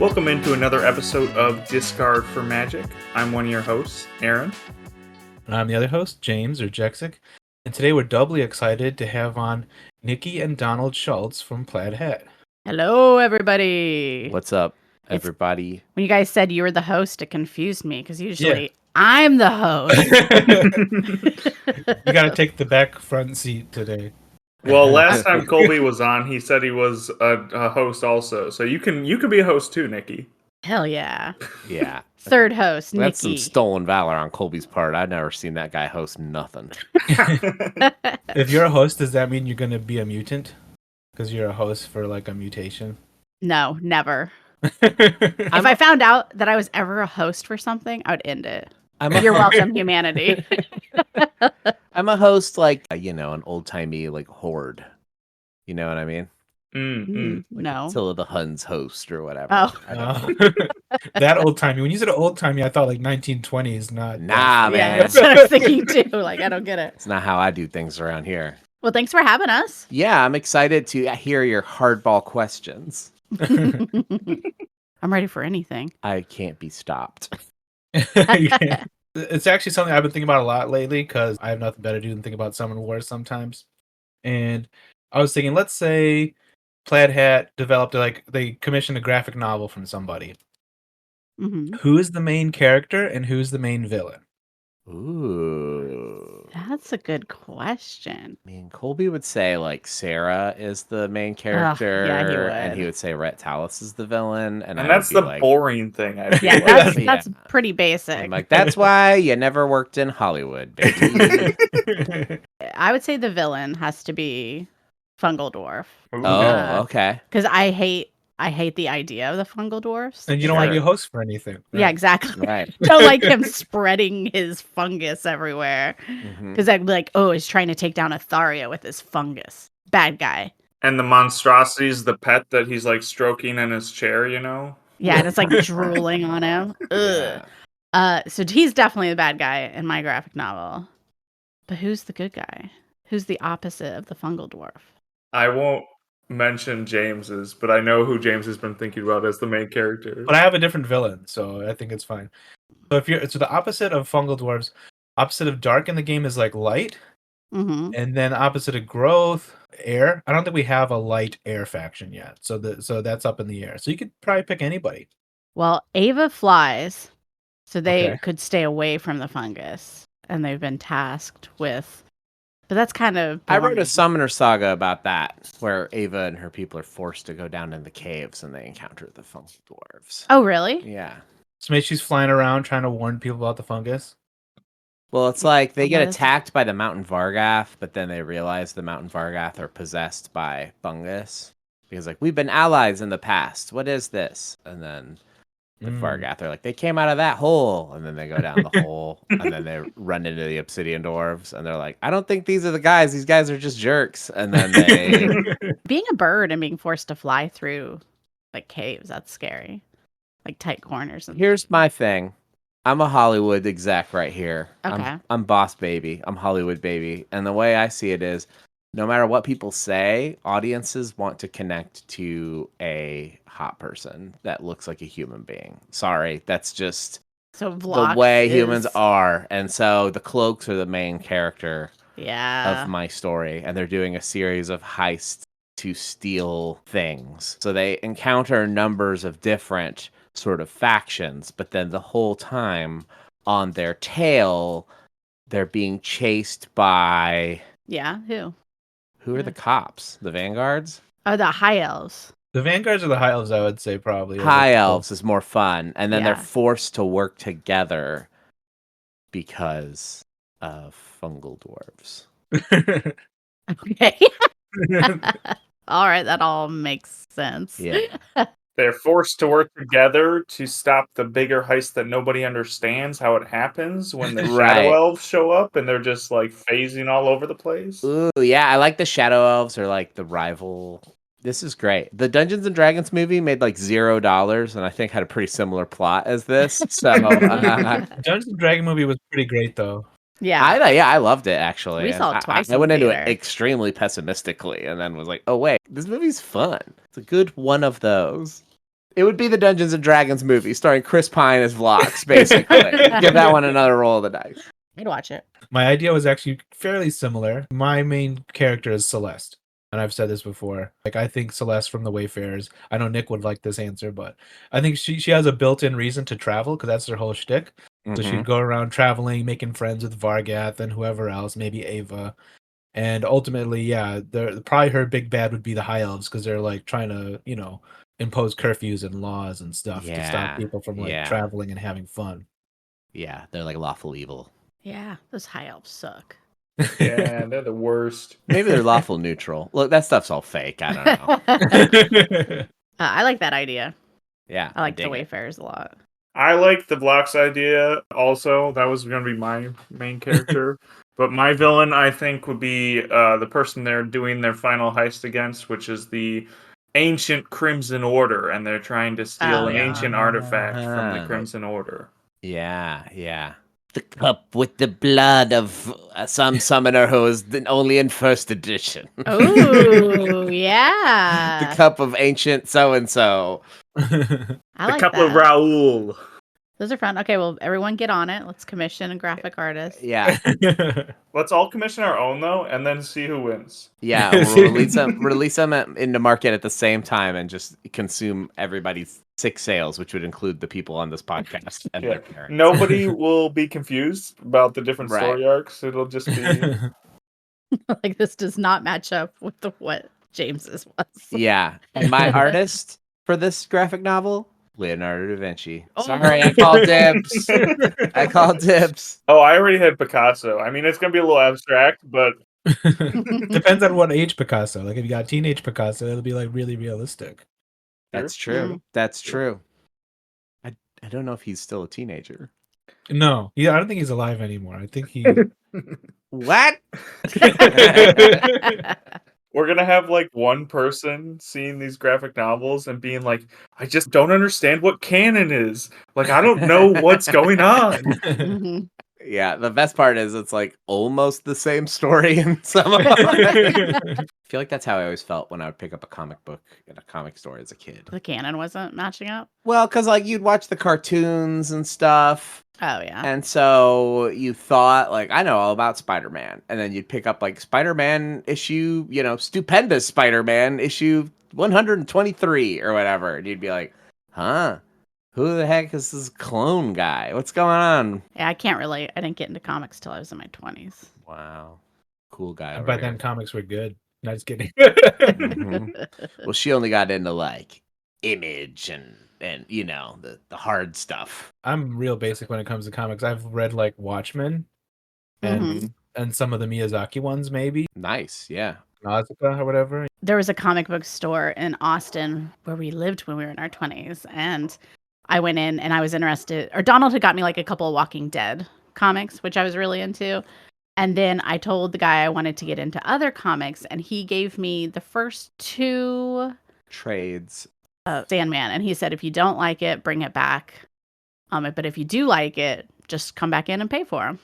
Welcome into another episode of Discard for Magic. I'm one of your hosts, Aaron. And I'm the other host, James or Jexic. And today we're doubly excited to have on Niki and Donald Schultz from Plaid Hat. Hello, everybody. What's up, everybody? When you guys said you were the host, it confused me because usually I'm the host. You got to take the back front seat today. Well, last time Colby was on, he said he was a host also. So you can be a host too, Niki. Hell yeah. Yeah. Third host, Niki. That's some stolen valor on Colby's part. I've never seen that guy host nothing. If you're a host, does that mean you're going to be a mutant? Because you're a host for like a mutation? No, never. If I found out that I was ever a host for something, I would end it. You're welcome, humanity. I'm a host like, an old-timey like horde. You know what I mean? No. Attila the Hun's host or whatever. Oh. That old-timey. When you said old-timey, I thought like 1920s, not... Nah, man. Yeah, that's what I was thinking too. Like, I don't get it. It's not how I do things around here. Well, thanks for having us. Yeah, I'm excited to hear your hardball questions. I'm ready for anything. I can't be stopped. Yeah. It's actually something I've been thinking about a lot lately because I have nothing better to do than think about Summon Wars sometimes. And I was thinking, let's say Plaid Hat developed they commissioned a graphic novel from somebody. Mm-hmm. Who is the main character and who's the main villain? Ooh. That's a good question. I mean, Colby would say like Sarah is the main character, yeah, he would. and he would say Rhett Talis is the villain, and that's the boring thing. I feel Yeah, like. that's pretty basic. I'm like, that's why you never worked in Hollywood, baby. I would say the villain has to be Fungal Dwarf. Oh, okay. Because I hate the idea of the Fungal Dwarfs. And you don't want to be a host for anything. Right? Yeah, exactly. Right. Don't like him spreading his fungus everywhere. Mhm. Because I'm like, oh, he's trying to take down Atharia with his fungus. Bad guy. And the monstrosity is the pet that he's like stroking in his chair, you know? Yeah, and it's like drooling on him. Ugh. Yeah. So he's definitely the bad guy in my graphic novel. But who's the good guy? Who's the opposite of the Fungal Dwarf? I won't mention James's, but I know who James has been thinking about as the main character. But I have a different villain, so I think it's fine. So the opposite of Fungal Dwarves, opposite of dark in the game is like light, and then opposite of growth, air. I don't think we have a light air faction yet, so that's up in the air. So you could probably pick anybody. Well, Ava flies, so they could stay away from the fungus, and they've been tasked with. But that's kind of. I wrote a Summoner Saga about that, where Ava and her people are forced to go down in the caves and they encounter the fungal dwarves. Oh, really? Yeah. So maybe she's flying around trying to warn people about the fungus. Well, it's like they get attacked by the Mountain Vargath, but then they realize the Mountain Vargath are possessed by fungus. Because, like, we've been allies in the past. What is this? And then the Vargath are like, they came out of that hole. And then they go down the hole. And then they run into the Obsidian Dwarves. And they're like, I don't think these are the guys. These guys are just jerks. And then they... Being a bird and being forced to fly through, like, caves, that's scary. Like, tight corners. Here's my thing. I'm a Hollywood exec right here. Okay. I'm boss baby. I'm Hollywood baby. And the way I see it is, no matter what people say, audiences want to connect to a hot person that looks like a human being. Sorry, that's just the way humans are. And so the cloaks are the main character of my story. And they're doing a series of heists to steal things. So they encounter numbers of different sort of factions, but then the whole time on their tail, they're being chased by... Yeah, who? Who are the cops? The Vanguards? Oh, the High Elves. The Vanguards are the High Elves, I would say, probably. High Elves is more fun. And then they're forced to work together because of fungal dwarves. Okay. All right, that all makes sense. Yeah. They're forced to work together to stop the bigger heist that nobody understands how it happens when the Shadow Elves show up and they're just like phasing all over the place. Ooh, yeah, I like the Shadow Elves are like the rival. This is great. The Dungeons and Dragons movie made like $0 and I think had a pretty similar plot as this. So Dungeons and Dragons movie was pretty great though. Yeah. I loved it actually. We saw it twice. I went into it extremely pessimistically and then was like, oh wait, this movie's fun. It's a good one of those. It would be the Dungeons and Dragons movie starring Chris Pine as Vlox, basically. Give that one another roll of the dice. I'd watch it. My idea was actually fairly similar. My main character is Celeste. And I've said this before. Like, I think Celeste from the Wayfarers. I know Nick would like this answer, but I think she has a built-in reason to travel because that's her whole shtick. So she'd go around traveling, making friends with Vargath and whoever else, maybe Ava. And ultimately, yeah, probably her big bad would be the High Elves because they're like trying to, impose curfews and laws and stuff to stop people from like traveling and having fun. Yeah, they're like lawful evil. Yeah, those high elves suck. Yeah, they're the worst. Maybe they're lawful neutral. Look, that stuff's all fake. I don't know. I like that idea. Yeah, I like the Wayfarers a lot. I like the Vlox idea also. That was going to be my main character. But my villain, I think, would be the person they're doing their final heist against, which is the ancient Crimson Order. And they're trying to steal an ancient artifact from the Crimson Order. Yeah. The cup with the blood of some summoner who is only in first edition. Oh, yeah. The cup of ancient so-and-so. The cup of Raoul. Those are fun. Okay, well, everyone get on it. Let's commission a graphic artist. Yeah. Let's all commission our own, though, and then see who wins. Yeah, we'll release them into market at the same time and just consume everybody's 6 sales, which would include the people on this podcast and their parents. Nobody will be confused about the different story arcs. It'll just be... Like, this does not match up with what James's was. Yeah, and my artist for this graphic novel... Leonardo da Vinci. Sorry, I called dibs. Oh, I already had Picasso. I mean, it's going to be a little abstract, but... Depends on what age Picasso. Like, if you got teenage Picasso, it'll be, like, really realistic. That's true. That's true. I don't know if he's still a teenager. No. I don't think he's alive anymore. I think he... What? We're going to have, like, one person seeing these graphic novels and being like, I just don't understand what canon is. Like, I don't know what's going on. Yeah, the best part is it's, like, almost the same story in some of them. I feel like that's how I always felt when I would pick up a comic book in a comic store as a kid. The canon wasn't matching up? Well, because, like, you'd watch the cartoons and stuff. Oh, yeah. And so you thought, like, I know all about Spider-Man. And then you'd pick up, like, Spider-Man issue, stupendous Spider-Man issue 123 or whatever. And you'd be like, huh? Who the heck is this clone guy? What's going on? Yeah, I can't relate. I didn't get into comics till I was in my 20s. Wow. Cool guy. By then, comics were good. No, just kidding. Well, she only got into, like, Image and the hard stuff. I'm real basic when it comes to comics. I've read like Watchmen and some of the Miyazaki ones, maybe. Nice, yeah. Nausicaa or whatever. There was a comic book store in Austin where we lived when we were in our 20s, and I went in and I was interested, or Donald had got me like a couple of Walking Dead comics, which I was really into. And then I told the guy I wanted to get into other comics, and he gave me the first 2 trades. Sandman, and he said, if you don't like it, bring it back. But if you do like it, just come back in and pay for them.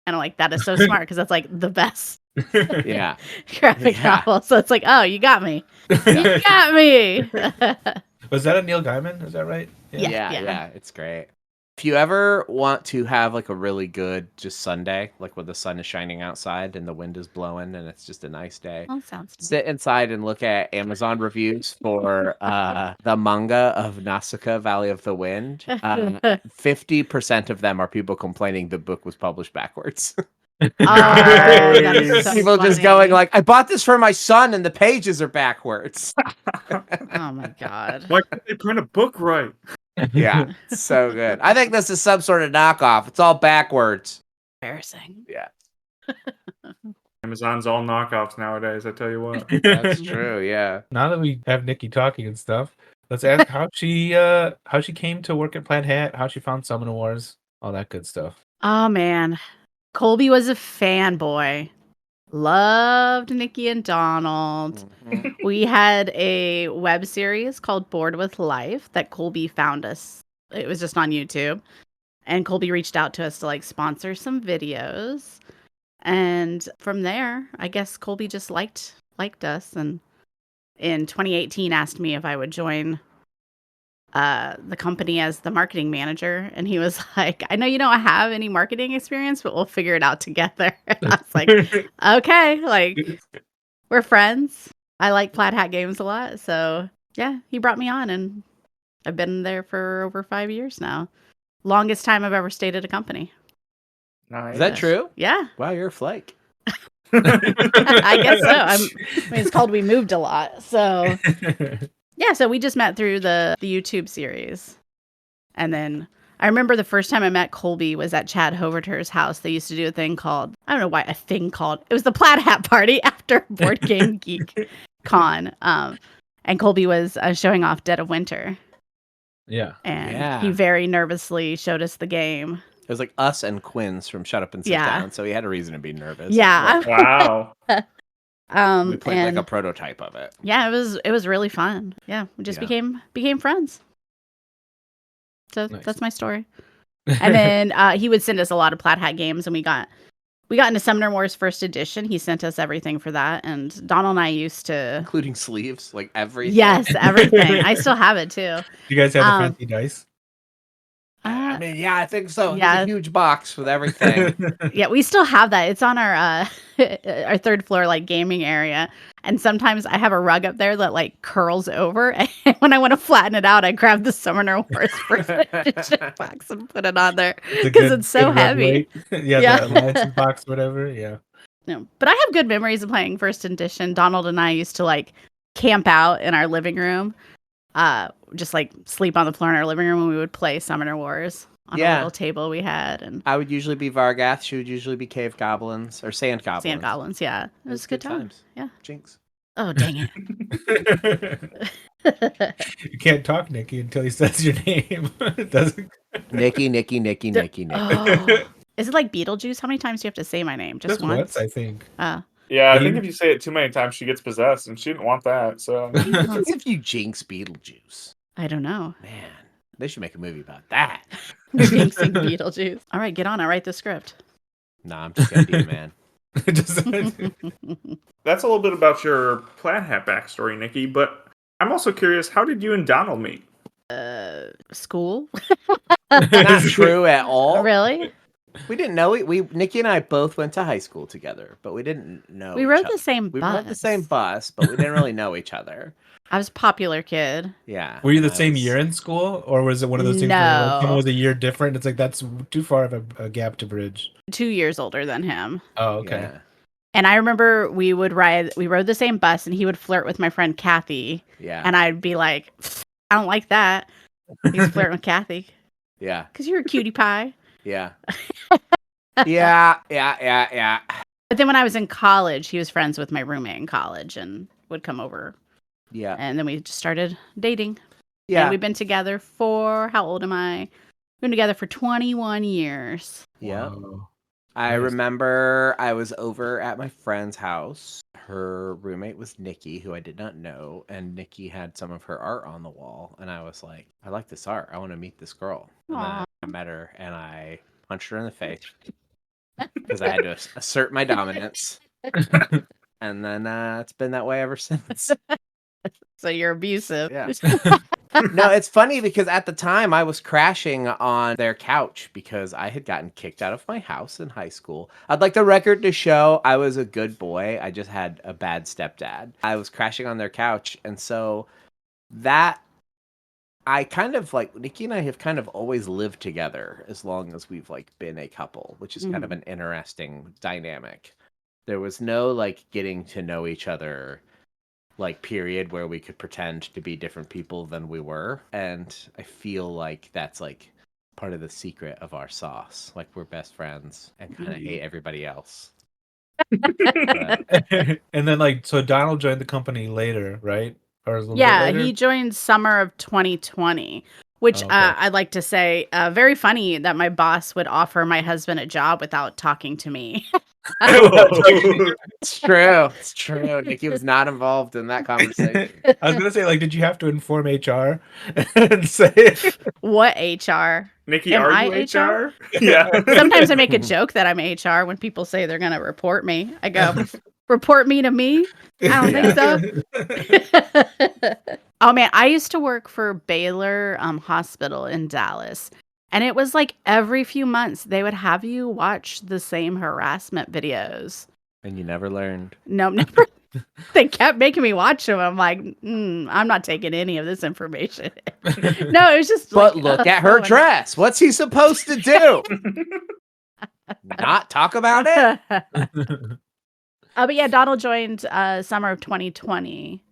And I'm like, that is so smart because that's like the best graphic novel. So it's like, oh, you got me. You got me. Was that a Neil Gaiman? Is that right? Yeah, it's great. If you ever want to have like a really good just Sunday, like when the sun is shining outside and the wind is blowing and it's just a nice day, sit inside and look at Amazon reviews for the manga of Nausicaa Valley of the Wind. 50% of them are people complaining the book was published backwards. That is so people funny. Just going like, I bought this for my son and the pages are backwards. Oh my god. Why can't they print a book right? Yeah, so good. I think this is some sort of knockoff. It's all backwards. Embarrassing. Yeah. Amazon's all knockoffs nowadays, I tell you what. That's true, yeah. Now that we have Nikki talking and stuff, let's ask how she came to work at Plaid Hat, how she found Summon Wars, all that good stuff. Oh man. Colby was a fanboy. Loved Nikki and Donald. We had a web series called Bored with Life that Colby found us. It was just on YouTube. And Colby reached out to us to like sponsor some videos. And from there, I guess Colby just liked us, and in 2018 asked me if I would join the company as the marketing manager. And he was like, I know you don't have any marketing experience, but we'll figure it out together. And I was like, okay, like we're friends. I like Plaid Hat Games a lot. So yeah, he brought me on and I've been there for over 5 years now. Longest time I've ever stayed at a company. Nice. Is that true? Yeah. Wow, you're a flake. I guess so. I mean, it's called We Moved a Lot. So yeah, so we just met through the YouTube series. And then I remember the first time I met Colby was at Chad Hoverter's house. They used to do a thing called, I don't know why, it was the Plaid Hat Party after Board Game Geek Con. And Colby was showing off Dead of Winter. Yeah. And he very nervously showed us the game. It was like us and Quinn's from Shut Up and Sit Down, so he had a reason to be nervous. Yeah. Wow. We played like a prototype of it. Yeah, it was really fun. Yeah, we just became friends. So that's my story. And then he would send us a lot of Plaid Hat games, and we got into Summoner Wars First Edition. He sent us everything for that, and Donald and I used to, including sleeves, like everything. Yes, everything. I still have it too. You guys have the fancy dice? I mean, yeah, I think so. Yeah. There's a huge box with everything. Yeah, we still have that. It's on our our third floor like gaming area. And sometimes I have a rug up there that like curls over. And when I want to flatten it out, I grab the Summoner Wars First Edition box and put it on there because it's so heavy. Yeah, the license box, whatever. Yeah. No, but I have good memories of playing First Edition. Donald and I used to like camp out in our living room. Just like sleep on the floor in our living room when we would play Summoner Wars on a little table we had. And I would usually be Vargath. She would usually be Cave Goblins or Sand Goblins. Sand Goblins, yeah. It was good times. Yeah. Jinx. Oh, dang it. You can't talk, Nikki, until he says your name. Nikki. Oh. Is it like Beetlejuice? How many times do you have to say my name? Just once? I think. Yeah, I think if you say it too many times, she gets possessed, and she didn't want that. So, if you jinx Beetlejuice, I don't know. Man, they should make a movie about that. Jinxing Beetlejuice. All right, get on. I write the script. Nah, I'm just gonna be a man. That's a little bit about your Plaid Hat backstory, Nikki. But I'm also curious, how did you and Donald meet? School. Not true at all. Really? We didn't know it. Nikki and I both went to high school together, but we didn't know. We rode the same bus. We rode the same bus, but we didn't really know each other. I was a popular kid. Yeah. Were you the same year in school, or was it one of those things where like, someone was a year different? It's like that's too far of a gap to bridge. 2 years older than him. Oh, okay. Yeah. And I remember we rode the same bus, and he would flirt with my friend Kathy. Yeah. And I'd be like, I don't like that. He's flirting with Kathy. Yeah. Because you're a cutie pie. Yeah. Yeah. But then when I was in college, he was friends with my roommate in college and would come over. Yeah. And then we just started dating. Yeah. And we've been together for, how old am I? We've been together for 21 years. Yeah. Wow. I remember I was over at my friend's house. Her roommate was Nikki, who I did not know, and Nikki had some of her art on the wall, and I was like, I like this art. I want to meet this girl. And then I met her, and I punched her in the face because I had to assert my dominance. And then it's been that way ever since. So you're abusive. Yeah. No, it's funny because at the time I was crashing on their couch because I had gotten kicked out of my house in high school. I'd like the record to show I was a good boy. I just had a bad stepdad. I was crashing on their couch. And so that I kind of like Nikki and I have kind of always lived together as long as we've like been a couple, which is kind of an interesting dynamic. There was no like getting to know each other like period where we could pretend to be different people than we were, and I feel like that's like part of the secret of our sauce. Like we're best friends and kind of hate everybody else. And then like so Donald joined the company later, right? Or a little bit later? He joined summer of 2020, which I'd like to say very funny that my boss would offer my husband a job without talking to me. It's true. Nikki was not involved in that conversation. I was gonna say, like, did you have to inform HR and say what HR? Nikki, Am are I you HR? Yeah. Sometimes I make a joke that I'm HR when people say they're gonna report me. I go, report me to me? I don't think so. Oh man, I used to work for Baylor Hospital in Dallas. And it was like every few months they would have you watch the same harassment videos. And you never learned. No, never. They kept making me watch them. I'm like, I'm not taking any of this information. No, it was just But like, look at her dress. What's he supposed to do? Not talk about it? But yeah, Donald joined summer of 2020.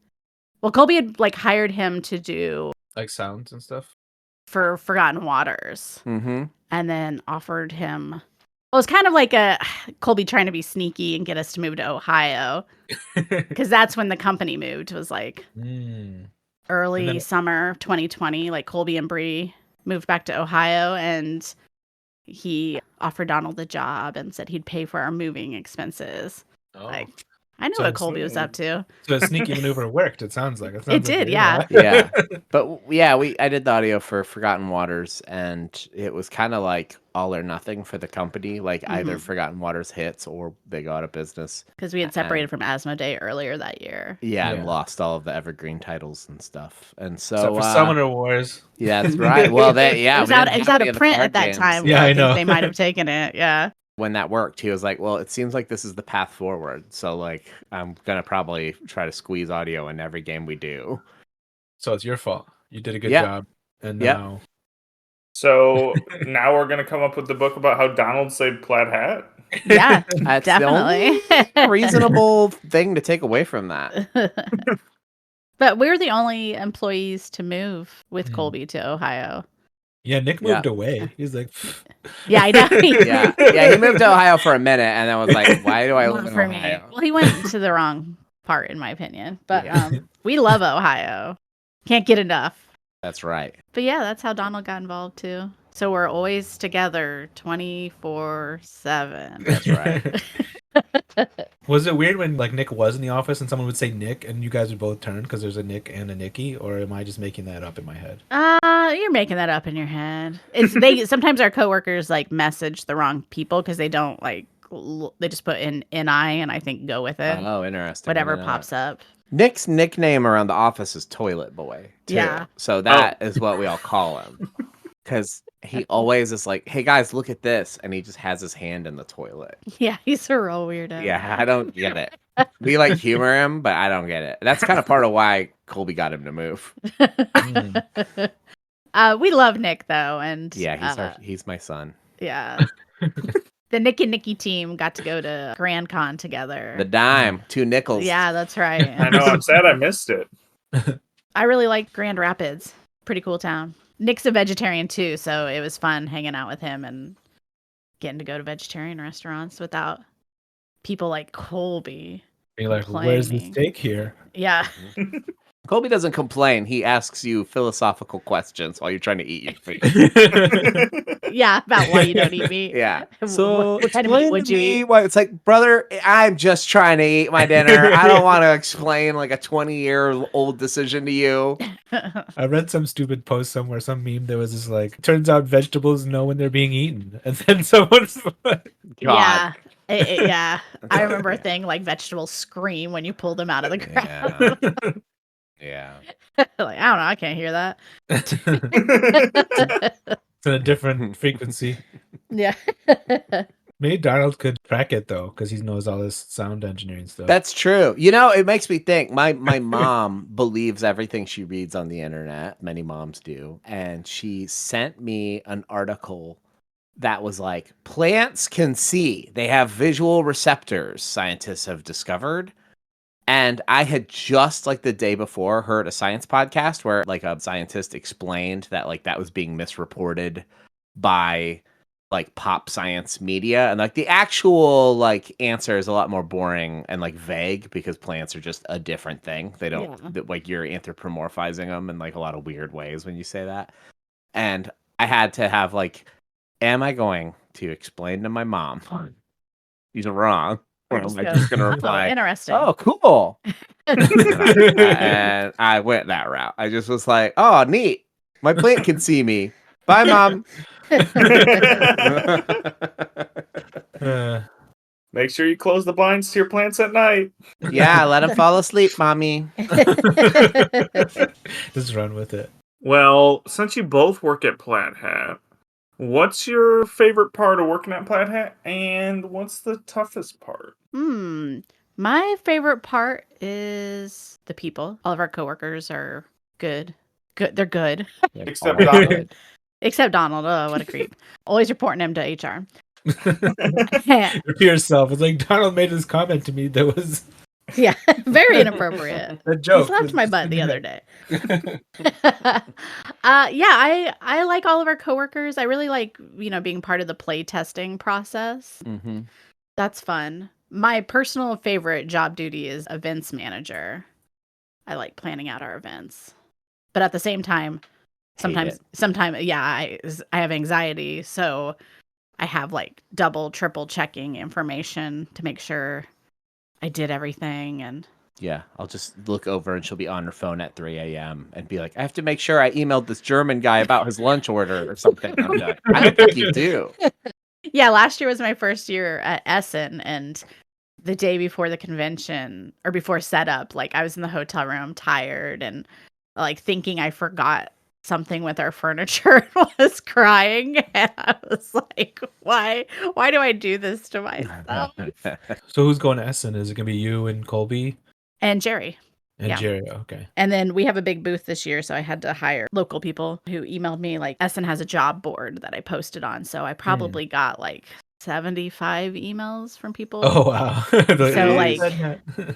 Well, Colby had like hired him to do like sounds and stuff for Forgotten Waters, Mm-hmm. and then offered him. Well, it was kind of like a Colby trying to be sneaky and get us to move to Ohio, because that's when the company moved. It was like early summer 2020. Like Colby and Bree moved back to Ohio, and he offered Donald the job and said he'd pay for our moving expenses. Oh. Like, I know what Colby was up to. So a sneaky maneuver worked, it sounds like. It did, yeah. Yeah. But yeah, I did the audio for Forgotten Waters, and it was kind of like all or nothing for the company. Like either Forgotten Waters hits or they go out of business. Because we had separated from Asmodee earlier that year. Yeah, and lost all of the evergreen titles and stuff. And so except for Summoner Wars. Yeah, that's right. Well, it was out of print at that time. Yeah, I know. They might have taken it. Yeah. When that worked, he was like, well, it seems like this is the path forward. So, like, I'm going to probably try to squeeze audio in every game we do. So it's your fault. You did a good job. And now... So now we're going to come up with the book about how Donald saved Plaid Hat? Yeah, that's definitely. The only reasonable thing to take away from that. But we're the only employees to move with Colby to Ohio. Yeah, Nick moved away. He's like... Yeah, I know. Yeah, he moved to Ohio for a minute, and then was like, why do I live in Ohio? Well, he went to the wrong part, in my opinion. But we love Ohio. Can't get enough. That's right. But yeah, that's how Donald got involved, too. So we're always together 24/7. That's right. Was it weird when like Nick was in the office and someone would say Nick and you guys would both turn because there's a Nick and a Nikki, or am I just making that up in my head? You're making that up in your head. It's sometimes our coworkers like message the wrong people because they don't like they just put in NI and I think go with it. Oh, interesting. Whatever pops up. Nick's nickname around the office is Toilet Boy, too. Yeah. So that is what we all call him. Because he always is like, hey, guys, look at this. And he just has his hand in the toilet. Yeah, he's a real weirdo. Yeah, I don't get it. We like humor him, but I don't get it. That's kind of part of why Colby got him to move. We love Nick, though. And yeah, he's my son. Yeah. The Nick and Nikki team got to go to Grand Con together. The dime, 2 nickels. Yeah, that's right. I know, I'm sad I missed it. I really like Grand Rapids. Pretty cool town. Nick's a vegetarian too, so it was fun hanging out with him and getting to go to vegetarian restaurants without people like Colby. Be like, where's the steak here? Yeah. Colby doesn't complain. He asks you philosophical questions while you're trying to eat your food. Yeah, about why you don't eat meat. Yeah. So what kind of meat would you eat? Why it's like, brother, I'm just trying to eat my dinner. I don't want to explain like a 20-year-old decision to you. I read some stupid post somewhere, some meme that was just like, turns out vegetables know when they're being eaten. And then someone's Yeah. Yeah. I remember a thing like vegetables scream when you pull them out of the ground. Yeah. Like, I don't know. I can't hear that. It's in a different frequency. Yeah. Maybe Donald could track it though, because he knows all this sound engineering stuff. That's true. You know, it makes me think. My mom believes everything she reads on the internet. Many moms do. And she sent me an article that was like, plants can see. They have visual receptors, scientists have discovered. And I had just like the day before heard a science podcast where like a scientist explained that like that was being misreported by like pop science media. And like the actual like answer is a lot more boring and like vague because plants are just a different thing. They don't like you're anthropomorphizing them in like a lot of weird ways when you say that. And I had to have like, am I going to explain to my mom he's wrong? Or am I just going to reply, interesting. Oh, cool. And I went that route. I just was like, oh, neat. My plant can see me. Bye, Mom. Make sure you close the blinds to your plants at night. Yeah, let them fall asleep, mommy. Just run with it. Well, since you both work at Plaid Hat, what's your favorite part of working at Plaid Hat, and what's the toughest part? My favorite part is the people. All of our coworkers are good. They're good. Except Donald. Except Donald. Oh, what a creep. Always reporting him to HR. To yourself. It's like Donald made this comment to me that was Yeah, very inappropriate. a joke. He slapped my butt the other day. I like all of our coworkers. I really like, being part of the play testing process. Mm-hmm. That's fun. My personal favorite job duty is events manager. I like planning out our events. But at the same time, sometimes, I have anxiety, so I have like double, triple checking information to make sure I did everything. And yeah, I'll just look over and she'll be on her phone at 3 a.m. and be like, I have to make sure I emailed this German guy about his lunch order or something. I'm like, I don't think you do. Yeah, last year was my first year at Essen, and the day before the convention or before setup, like I was in the hotel room tired and like thinking I forgot something with our furniture and was crying. And I was like, why do I do this to myself? So who's going to Essen? Is it going to be you and Colby? And Jerry. And Yeah. Jerry, okay. And then we have a big booth this year, so I had to hire local people who emailed me. Like Essen has a job board that I posted on, so I probably got like 75 emails from people. Oh, wow. So like,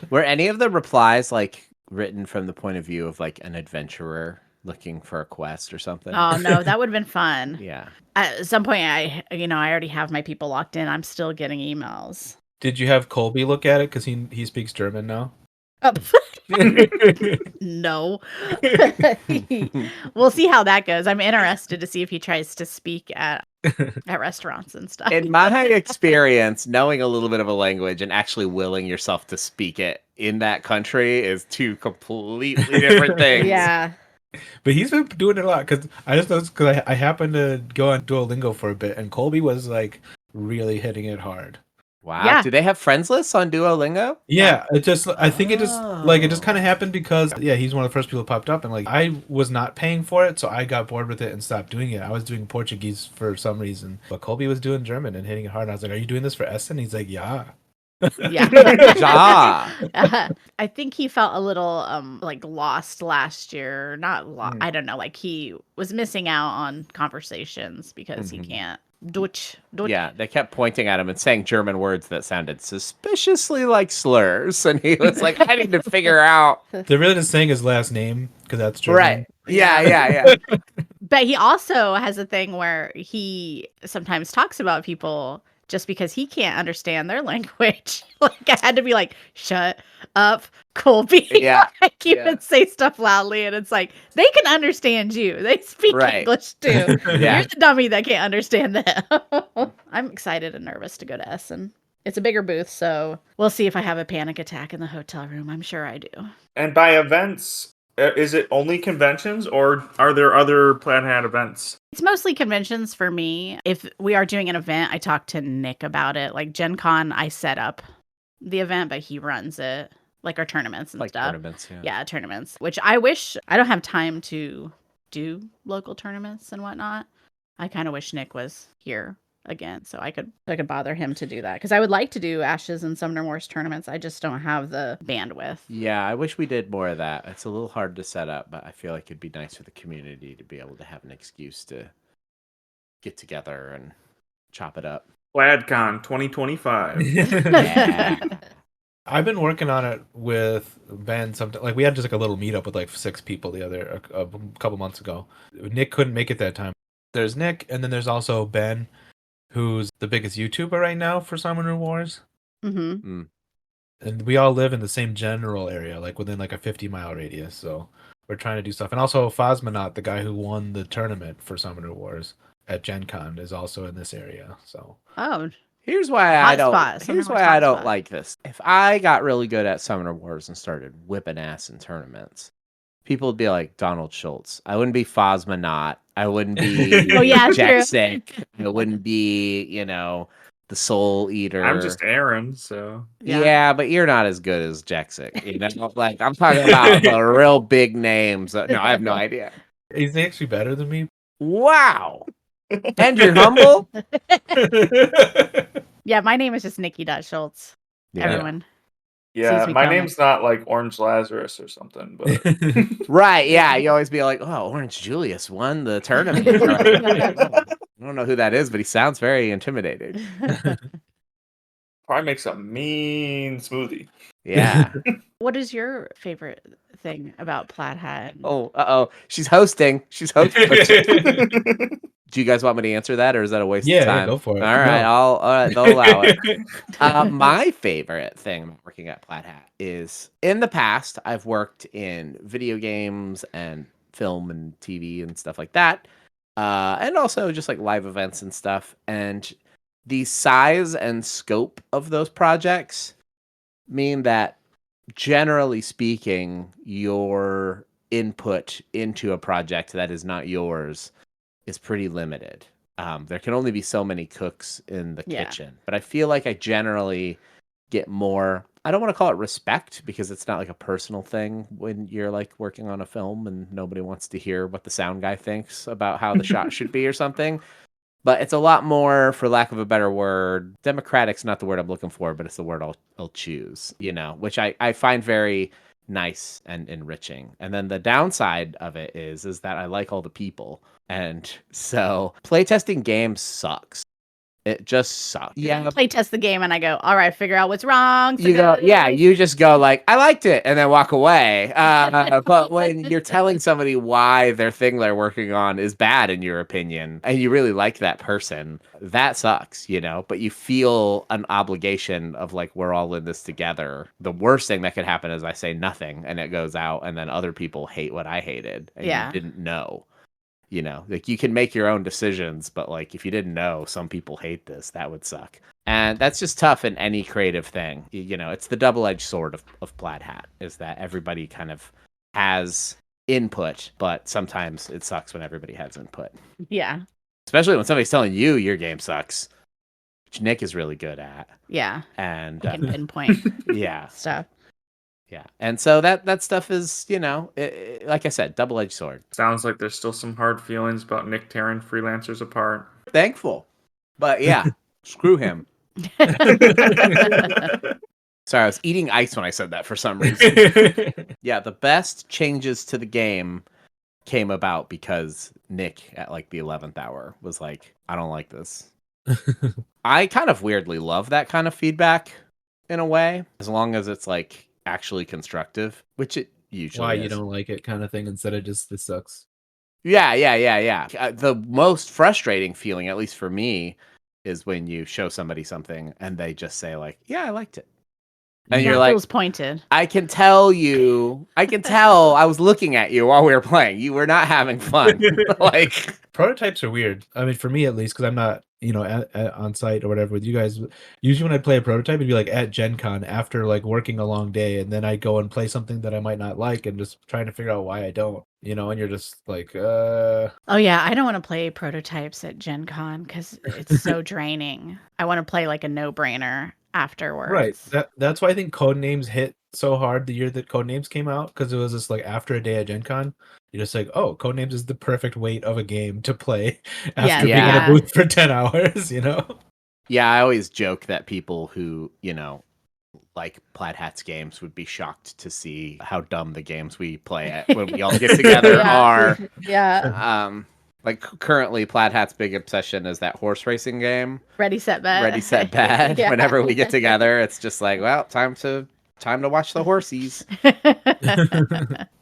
were any of the replies like written from the point of view of like an adventurer looking for a quest or something? Oh no, that would have been fun. Yeah. At some point, I already have my people locked in. I'm still getting emails. Did you have Colby look at it because he speaks German now? Oh, no. We'll see how that goes. I'm interested to see if he tries to speak at restaurants and stuff. In my experience, knowing a little bit of a language and actually willing yourself to speak it in that country is two completely different things. Yeah. But he's been doing it a lot because I just noticed because I happened to go on Duolingo for a bit and Colby was like really hitting it hard. Wow. Yeah. Do they have friends lists on Duolingo? Yeah, I think it just kind of happened because he's one of the first people who popped up and like I was not paying for it, so I got bored with it and stopped doing it. I was doing Portuguese for some reason, but Colby was doing German and hitting it hard. And I was like, "Are you doing this for Essen?" He's like, "Yeah." Yeah. Ja. I think he felt a little like lost last year. Not I don't know, like he was missing out on conversations because he can't Deutsch. Yeah, they kept pointing at him and saying German words that sounded suspiciously like slurs, and he was like, "I need to figure out." They're really just saying his last name because that's German. Right? Yeah. But he also has a thing where he sometimes talks about people just because he can't understand their language. Like I had to be like, "Shut up, Colby." Yeah. I keep and say stuff loudly, and it's like they can understand you. They speak English too. Yeah. You're the dummy that can't understand them. I'm excited and nervous to go to Essen. It's a bigger booth, so we'll see if I have a panic attack in the hotel room. I'm sure I do. And by events, is it only conventions, or are there other Plaid Hat events? It's mostly conventions for me. If we are doing an event, I talk to Nick about it. Like Gen Con, I set up the event, but he runs it. Like our tournaments and Like stuff. tournaments, Yeah, tournaments. Which I wish I don't have time to do local tournaments and whatnot. I kind of wish Nick was here again, so I could bother him to do that because I would like to do Ashes and Summoner Wars tournaments. I just don't have the bandwidth. Yeah, I wish we did more of that. It's a little hard to set up, but I feel like it'd be nice for the community to be able to have an excuse to get together and chop it up. PlaidCon 2025. Yeah. I've been working on it with Ben. Something like we had just like a little meetup with like 6 people a couple months ago. Nick couldn't make it that time. There's Nick, and then there's also Ben, who's the biggest YouTuber right now for Summoner Wars. Mm-hmm. And we all live in the same general area, like within like a 50-mile radius. So we're trying to do stuff. And also Phosmonaut, the guy who won the tournament for Summoner Wars at Gen Con, is also in this area. So Here's why I don't like this. If I got really good at Summoner Wars and started whipping ass in tournaments, people would be like Donald Schultz. I wouldn't be Phosmonaut. I wouldn't be Jack Sick. It wouldn't be, the the Soul Eater. I'm just Aaron, so yeah, but you're not as good as Jexic. You know, like I'm talking about the real big names. No, I have no idea. He's actually better than me. Wow. And you're humble? Yeah, my name is just Nikki Schultz. Yeah. Everyone. yeah. sees me My coming. name's not like Orange Lazarus or something, but Right, yeah. You always be like, oh, Orange Julius won the tournament. I don't know who that is, but he sounds very intimidating. probably makes a mean smoothie. Yeah. What is your favorite thing about Plaid Hat? Oh, uh-oh. She's hosting. She's hosting. Do you guys want me to answer that, or is that a waste of time? Yeah, go for it. All right, No. all right, they'll allow it. My favorite thing about working at Plaid Hat is in the past, I've worked in video games and film and TV and stuff like that. And also just like live events and stuff. And the size and scope of those projects mean that generally speaking, your input into a project that is not yours is pretty limited. There can only be so many cooks in the kitchen, but I feel like I generally get more, I don't want to call it respect because it's not like a personal thing when you're like working on a film and nobody wants to hear what the sound guy thinks about how the shot should be or something. But it's a lot more, for lack of a better word, democratic's not the word I'm looking for, but it's the word I'll choose, you know, which I find very nice and enriching. And then the downside of it is that I like all the people. And so playtesting games sucks. It just sucks. Yeah. Play test the game and I go, all right, figure out what's wrong. You go, yeah, you just go like, I liked it, and then walk away. But when you're telling somebody why their thing they're working on is bad in your opinion, and you really like that person, that sucks, you know? But you feel an obligation of like, we're all in this together. The worst thing that could happen is I say nothing and it goes out, and then other people hate what I hated, and you didn't know. You know, like you can make your own decisions, but like if you didn't know some people hate this, that would suck. And that's just tough in any creative thing. You know, it's the double-edged sword of Plaid Hat is that everybody kind of has input, but sometimes it sucks when everybody has input. Yeah. Especially when somebody's telling you your game sucks, which Nick is really good at. Yeah. And I can pinpoint stuff. Yeah. And so that stuff is, you know, like I said, double-edged sword. Sounds like there's still some hard feelings about Nick tearing freelancers apart. Thankful. But yeah, screw him. Sorry, I was eating ice when I said that for some reason. Yeah, the best changes to the game came about because Nick at like the 11th hour was like, I don't like this. I kind of weirdly love that kind of feedback in a way, as long as it's like actually constructive, which it usually Why is. you don't like it kind of thing instead of just this sucks. Yeah. The most frustrating feeling, at least for me, is when you show somebody something and they just say like, yeah, I liked it. And you're like, feels pointed. I can tell I was looking at you while we were playing. You were not having fun. Like prototypes are weird. I mean, for me at least, because I'm not, you know, at on site or whatever with you guys. Usually when I play a prototype, it'd be like at Gen Con after like working a long day, and then I go and play something that I might not like and just trying to figure out why I don't, you know, and you're just like, Oh yeah, I don't want to play prototypes at Gen Con because it's so draining. I want to play like a no-brainer afterwards. Right. That's why I think Codenames hit so hard the year that Codenames came out, because it was just like after a day at Gen Con, you're just like, oh, Codenames is the perfect weight of a game to play after being in a booth for 10 hours, you know? Yeah, I always joke that people who, you know, like Plaid Hat's games would be shocked to see how dumb the games we play at when we all get together are. Yeah. Like currently Plaid Hat's big obsession is that horse racing game. Ready, Set, Bet. Ready, Set, Bet. Yeah. Whenever we get together, it's just like, well, time to watch the horsies.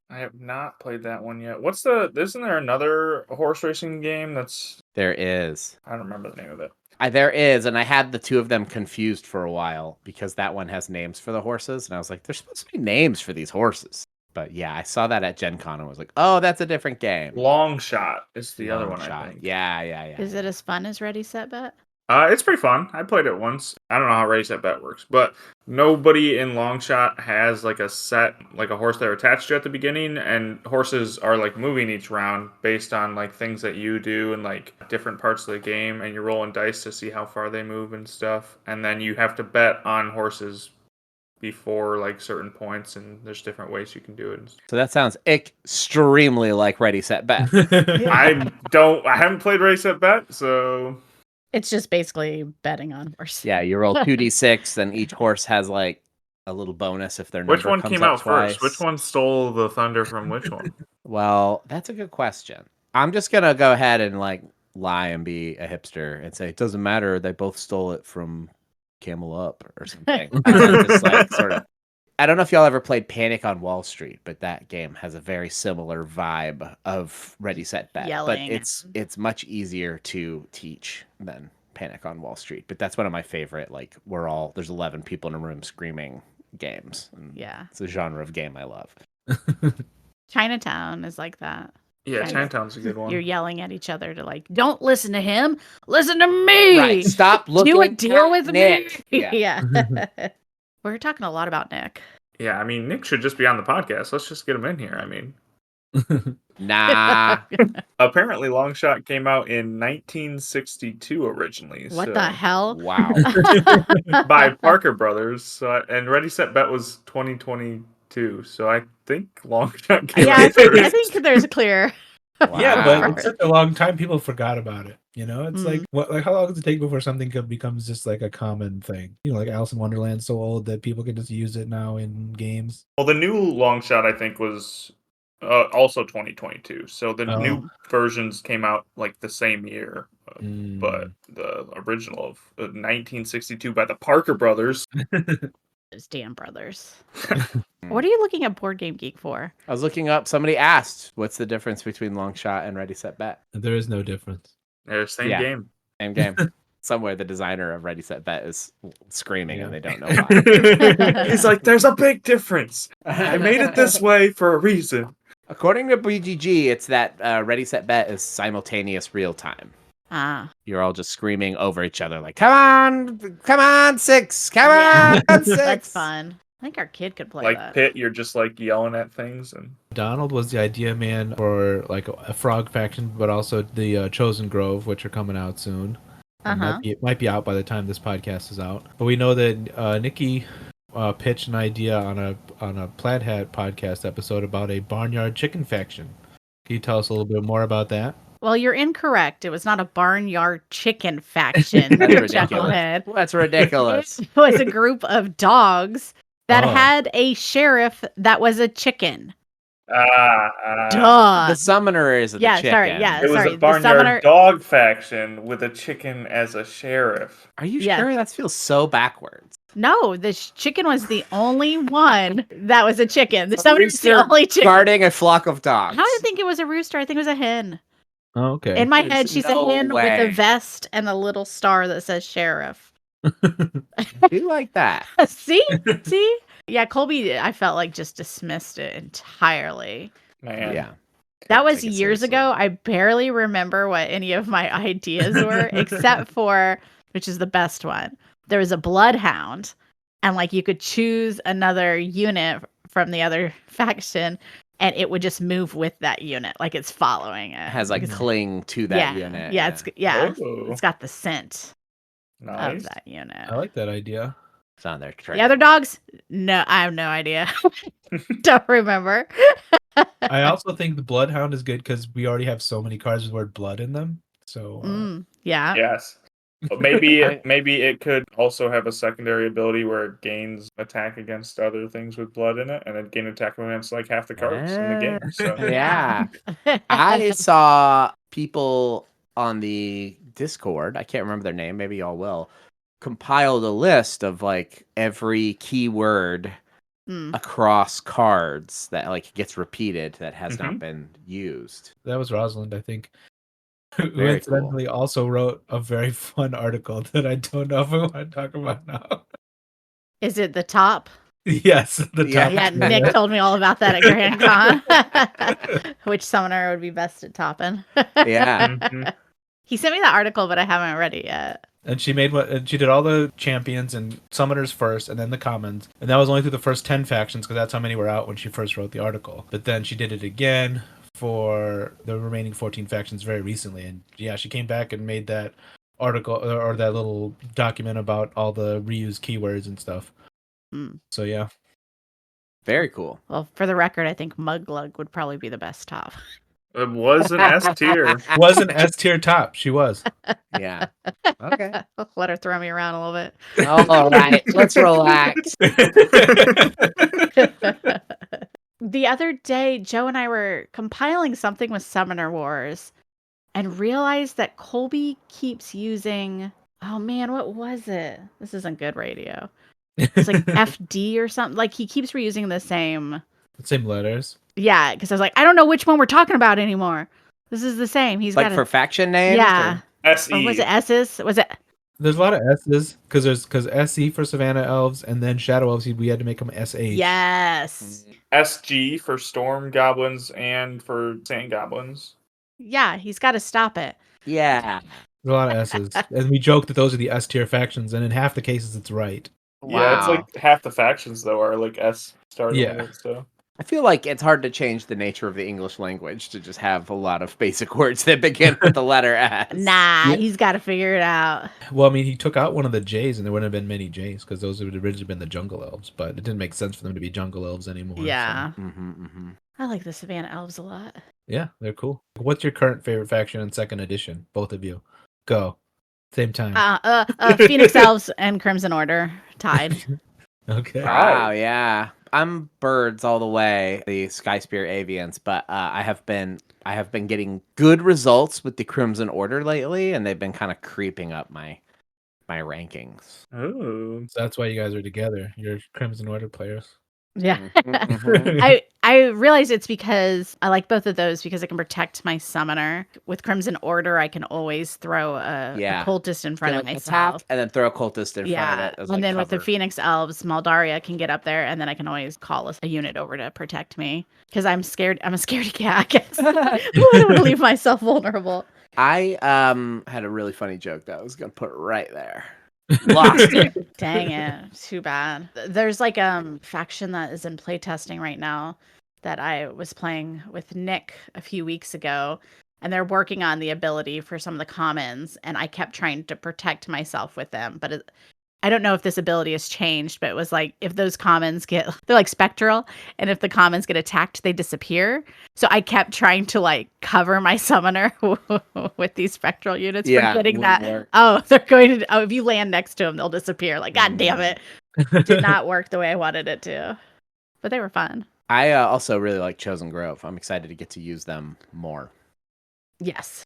I have not played that one yet. Isn't there another horse racing game that's... There is. I don't remember the name of it. There is, and I had the two of them confused for a while because that one has names for the horses, and I was like, there's supposed to be names for these horses. But yeah, I saw that at Gen Con and was like, oh, that's a different game. Long Shot is the other one, I think. Yeah. Is it as fun as Ready, Set, Bet? It's pretty fun. I played it once. I don't know how Ready Set Bet works, but nobody in Longshot has like a set, like a horse they're attached to at the beginning, and horses are like moving each round based on like things that you do and like different parts of the game, and you're rolling dice to see how far they move and stuff, and then you have to bet on horses before like certain points, and there's different ways you can do it. So that sounds extremely like Ready Set Bet. I haven't played Ready Set Bet, so It's just basically betting on horse. Yeah, you roll 2d6, and each horse has like a little bonus if their number which one comes came up out twice. first? Which one stole the thunder from which one? Well, that's a good question. I'm just gonna go ahead and like lie and be a hipster and say it doesn't matter. They both stole it from Camel Up or something. Just like sort of. I don't know if y'all ever played Panic on Wall Street, but that game has a very similar vibe of Ready Set Bet. Yelling. But it's much easier to teach than Panic on Wall Street. But that's one of my favorite. Like there's 11 people in a room screaming games. And Yeah, it's a genre of game I love. Chinatown is like that. Yeah, Chinatown's a good one. You're yelling at each other to like, don't listen to him, listen to me. Right, stop looking. Do a deal with Nick. me. Yeah. Yeah. We're talking a lot about Nick. Yeah, I mean, Nick should just be on the podcast. Let's just get him in here. I mean, Nah. apparently Longshot came out in 1962 originally. What the hell? Wow. By Parker Brothers. So, and Ready Set Bet was 2022. So I think Longshot came Yeah, out first. I think there's a clear. Yeah, Wow. but it's such a long time. People forgot about it. You know, it's Mm. like how long does it take before something becomes just like a common thing? You know, like Alice in Wonderland's so old that people can just use it now in games. Well, the new Longshot, I think, was also 2022. So the new versions came out like the same year. But the original of 1962 by the Parker Brothers. Those damn brothers. What are you looking at Board Game Geek for? I was looking up. Somebody asked, "What's the difference between Longshot and Ready Set Bet?" There is no difference. They're the same Yeah. game. Same game. Somewhere the designer of Ready Set Bet is screaming, and they don't know why. He's like, "There's a big difference. I made it this way for a reason." According to BGG, it's that Ready Set Bet is simultaneous real time. Ah. You're all just screaming over each other, like, come on, 6, come on, 6. That's fun. I think our kid could play Like that. Pit, you're just like yelling at things and Donald was the idea man for like a frog faction, but also the Chosen Grove, which are coming out soon. It might be out by the time this podcast is out. But we know that Nikki pitched an idea on a Plaid Hat podcast episode about a barnyard chicken faction. Can you tell us a little bit more about that? Well, you're incorrect. It was not a barnyard chicken faction. That's ridiculous. Chucklehead. That's ridiculous. It was a group of dogs that had a sheriff that was a chicken. Duh. The summoner is the chicken. It was a the barnyard summoner... dog faction with a chicken as a sheriff. Are you sure? That feels so backwards. No, the chicken was the only one that was a chicken. The summoner was the only chicken. Guarding a flock of dogs. How did I think it was a rooster? I think it was a hen. Oh, okay. In my head, she's no a hen way. with a vest and a little star that says sheriff. You like that? See? Yeah, Colby, I felt like just dismissed it entirely. Man. Yeah. That was years ago. I barely remember what any of my ideas were, except for, which is the best one. There was a bloodhound, and like you could choose another unit from the other faction, and it would just move with that unit, like it's following it. It has like cling to that unit. Yeah, Oh. it's got the scent Nice. of that unit. I like that idea. It's on their The other dogs? No, I have no idea. Don't remember. I also think the Bloodhound is good because we already have so many cards with the word blood in them. So yeah. Yes. But maybe it could also have a secondary ability where it gains attack against other things with blood in it, and it gain attack against like half the cards in the game. So Yeah. I saw people on the Discord, I can't remember their name, maybe y'all will, compiled a list of like every keyword across cards that like gets repeated that has not been used. that was Rosalind, I think. Who Very incidentally also wrote a very fun article that I don't know if I want to talk about now. Is it the top? Yes, the top. Yeah, Nick told me all about that at Grand Con. Which summoner would be best at topping? Yeah. Mhm. He sent me that article, but I haven't read it yet. And she made and she did all the champions and summoners first, and then the commons. And that was only through the first 10 factions, because that's how many were out when she first wrote the article. But then she did it again for the remaining 14 factions very recently. And yeah, she came back and made that article or that little document about all the reused keywords and stuff. So yeah. Very cool. Well, for the record, I think Muglug would probably be the best top. It was an S tier. Was an S tier top. She was. Yeah. Okay. Let her throw me around a little bit. All right. Let's relax. The other day, Joe and I were compiling something with Summoner Wars and realized that Colby keeps using... Oh, man, what was it? This isn't good radio. It's like FD or something. Like, he keeps reusing the same letters. Yeah, because I was like, I don't know which one we're talking about anymore. This is the same. He's like got for faction names? Yeah. SE. Or was it S's? Was it? There's a lot of S's because SE for Savannah Elves, and then Shadow Elves, we had to make them SH. Yes. SG for Storm Goblins and for Sand Goblins. Yeah, he's got to stop it. Yeah. There's a lot of S's. And we joke that those are the S tier factions, and in half the cases, it's right. Wow. Yeah, it's like half the factions, though, are like S starting with it, so. I feel like it's hard to change the nature of the English language to just have a lot of basic words that begin with the letter S. Nah, he's got to figure it out. Well, I mean, he took out one of the J's, and there wouldn't have been many J's, because those would have originally been the Jungle Elves, but it didn't make sense for them to be Jungle Elves anymore. Yeah. So. I like the Savannah Elves a lot. Yeah, they're cool. What's your current favorite faction in second edition? Both of you. Go. Same time. Phoenix Elves and Crimson Order tied. Okay. Wow, yeah. I'm birds all the way, the Sky Spear Avians, but I have been getting good results with the Crimson Order lately, and they've been kind of creeping up my rankings. Oh. So that's why you guys are together. You're Crimson Order players. Yeah. I realize it's because I like both of those because I can protect my summoner. With Crimson Order, I can always throw a cultist in front of myself. Attack and then throw a cultist in front of it. As, and then cover. with the Phoenix Elves, Maldaria can get up there, and then I can always call a unit over to protect me. Because I'm scared. I'm a scaredy cat, I guess. I don't want to leave myself vulnerable. I had a really funny joke that I was going to put right there. Lost it. Dang it. Too bad. There's like a faction that is in playtesting right now that I was playing with Nick a few weeks ago, and they're working on the ability for some of the commons, and I kept trying to protect myself with them, but I don't know if this ability has changed, but it was like if those commons they're like spectral, and if the commons get attacked, they disappear. So I kept trying to like cover my summoner with these spectral units, forgetting that they're going to if you land next to them, they'll disappear. Like, God damn it. Did not work the way I wanted it to. But they were fun. I also really like Chosen Grove. I'm excited to get to use them more. Yes.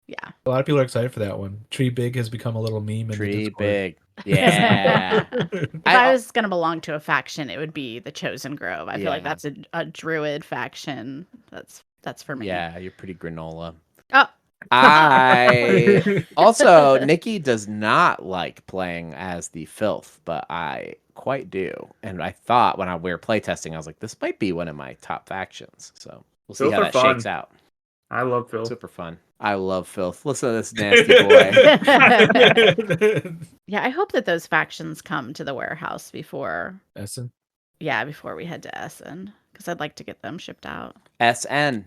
Yeah. A lot of people are excited for that one. Tree Big has become a little meme. Tree Big. Yeah. If I was going to belong to a faction, it would be the Chosen Grove. I feel like that's a druid faction. That's for me. Yeah, you're pretty granola. Oh. I also, Niki does not like playing as the Filth, but I quite do. And I thought when we were playtesting, I was like, this might be one of my top factions. So we'll see how that shakes out. I love Filth. Super fun. I love Filth. Listen to this nasty boy. Yeah, I hope that those factions come to the warehouse before Essen. Yeah, before we head to Essen, because I'd like to get them shipped out. SN.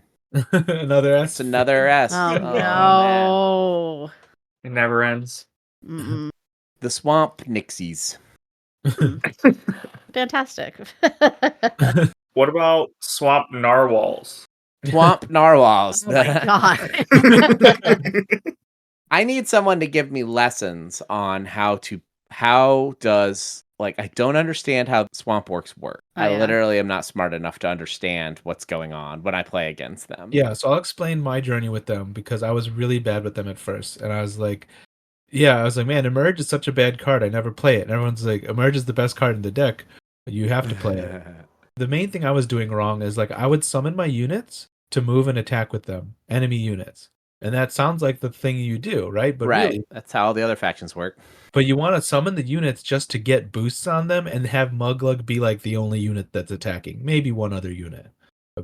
Another S. It's another S. Oh no! Man. It never ends. Mm-mm. The Swamp Nixies. Fantastic. What about Swamp Narwhals? Swamp Narwhals. Oh my god. I need someone to give me lessons on how does, like, I don't understand how swamp works work. I literally am not smart enough to understand what's going on when I play against them. Yeah, so I'll explain my journey with them because I was really bad with them at first. And I was like, man, Emerge is such a bad card. I never play it. And everyone's like, Emerge is the best card in the deck. You have to play it. The main thing I was doing wrong is like I would summon my units to move and attack with them, enemy units. And that sounds like the thing you do, right? But really, that's how all the other factions work. But you want to summon the units just to get boosts on them and have Muglug be like the only unit that's attacking. Maybe one other unit.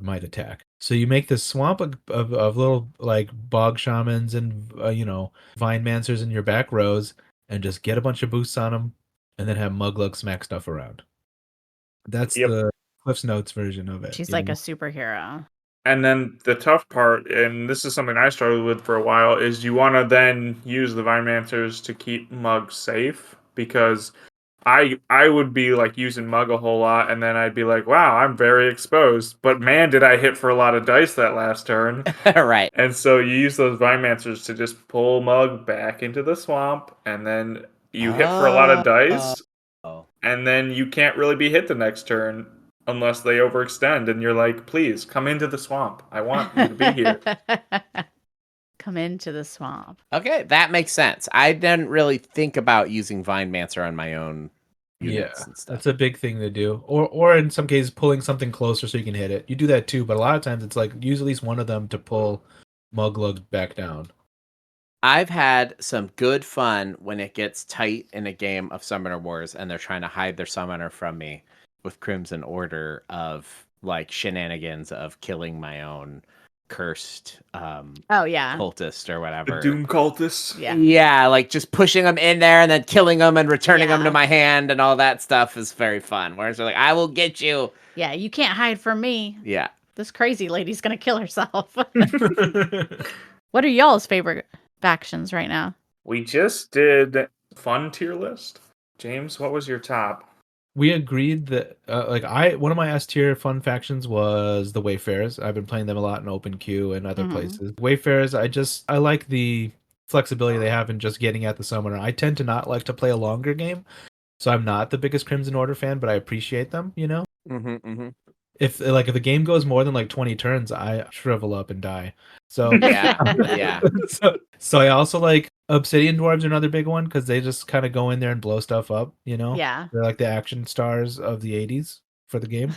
might attack. So you make this swamp of little like bog shamans and vine mancers in your back rows, and just get a bunch of boosts on them, and then have Muglug smack stuff around. That's the Cliff's Notes version of it. She's like a superhero. And then the tough part, and this is something I struggled with for a while, is you want to then use the Vine Mancers to keep Mug safe, because I would be like using Mug a whole lot, and then I'd be like, wow, I'm very exposed. But man, did I hit for a lot of dice that last turn. Right. And so you use those Vine Mancers to just pull Mug back into the swamp, and then you hit for a lot of dice, and then you can't really be hit the next turn unless they overextend, and you're like, please, come into the swamp. I want you to be here. Come into the swamp. Okay, that makes sense. I didn't really think about using Vine Mancer on my own units and stuff. That's a big thing to do. Or in some cases, pulling something closer so you can hit it. You do that too, but a lot of times it's like use at least one of them to pull Muglug back down. I've had some good fun when it gets tight in a game of Summoner Wars and they're trying to hide their summoner from me with Crimson Order of like shenanigans of killing my own cursed cultist or whatever. The Doom cultist. Yeah, like just pushing them in there and then killing them and returning them to my hand and all that stuff is very fun. Whereas they're like, I will get you. Yeah, you can't hide from me. Yeah. This crazy lady's gonna kill herself. What are y'all's favorite factions right now? We just did fun tier list. James, what was your top? We agreed that one of my S tier fun factions was the Wayfarers. I've been playing them a lot in Open Queue and other places. Wayfarers, I like the flexibility they have in just getting at the summoner. I tend to not like to play a longer game, so I'm not the biggest Crimson Order fan, but I appreciate them, If the game goes more than like 20 turns, I shrivel up and die. So yeah. So I also like Obsidian Dwarves are another big one because they just kind of go in there and blow stuff up. Yeah, they're like the action stars of the 80s for the game.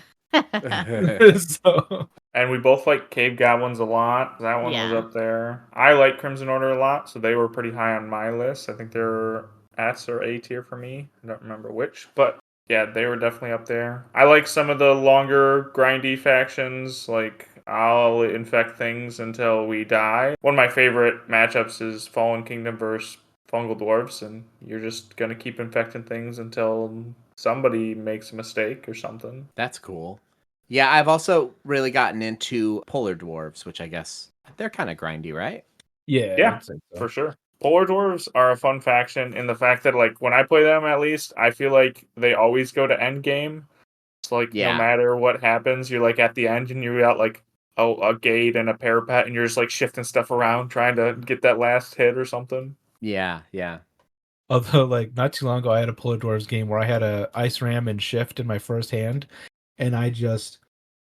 And we both like Cave Goblins a lot. That one was up there. I like Crimson Order a lot, so they were pretty high on my list. I think they're S or A tier for me. I don't remember which, but yeah, they were definitely up there. I like some of the longer grindy factions, like I'll infect things until we die. One of my favorite matchups is Fallen Kingdom versus Fungal Dwarves, and you're just going to keep infecting things until somebody makes a mistake or something. That's cool. Yeah, I've also really gotten into Polar Dwarves, which I guess they're kind of grindy, right? Yeah, for sure. Polar Dwarves are a fun faction in the fact that, like, when I play them, at least, I feel like they always go to end game. It's like, no matter what happens, you're, like, at the end, and you're at, like, a gate and a parapet, and you're just, like, shifting stuff around, trying to get that last hit or something. Yeah. Although, like, not too long ago, I had a Polar Dwarves game where I had a Ice Ram and Shift in my first hand, and I just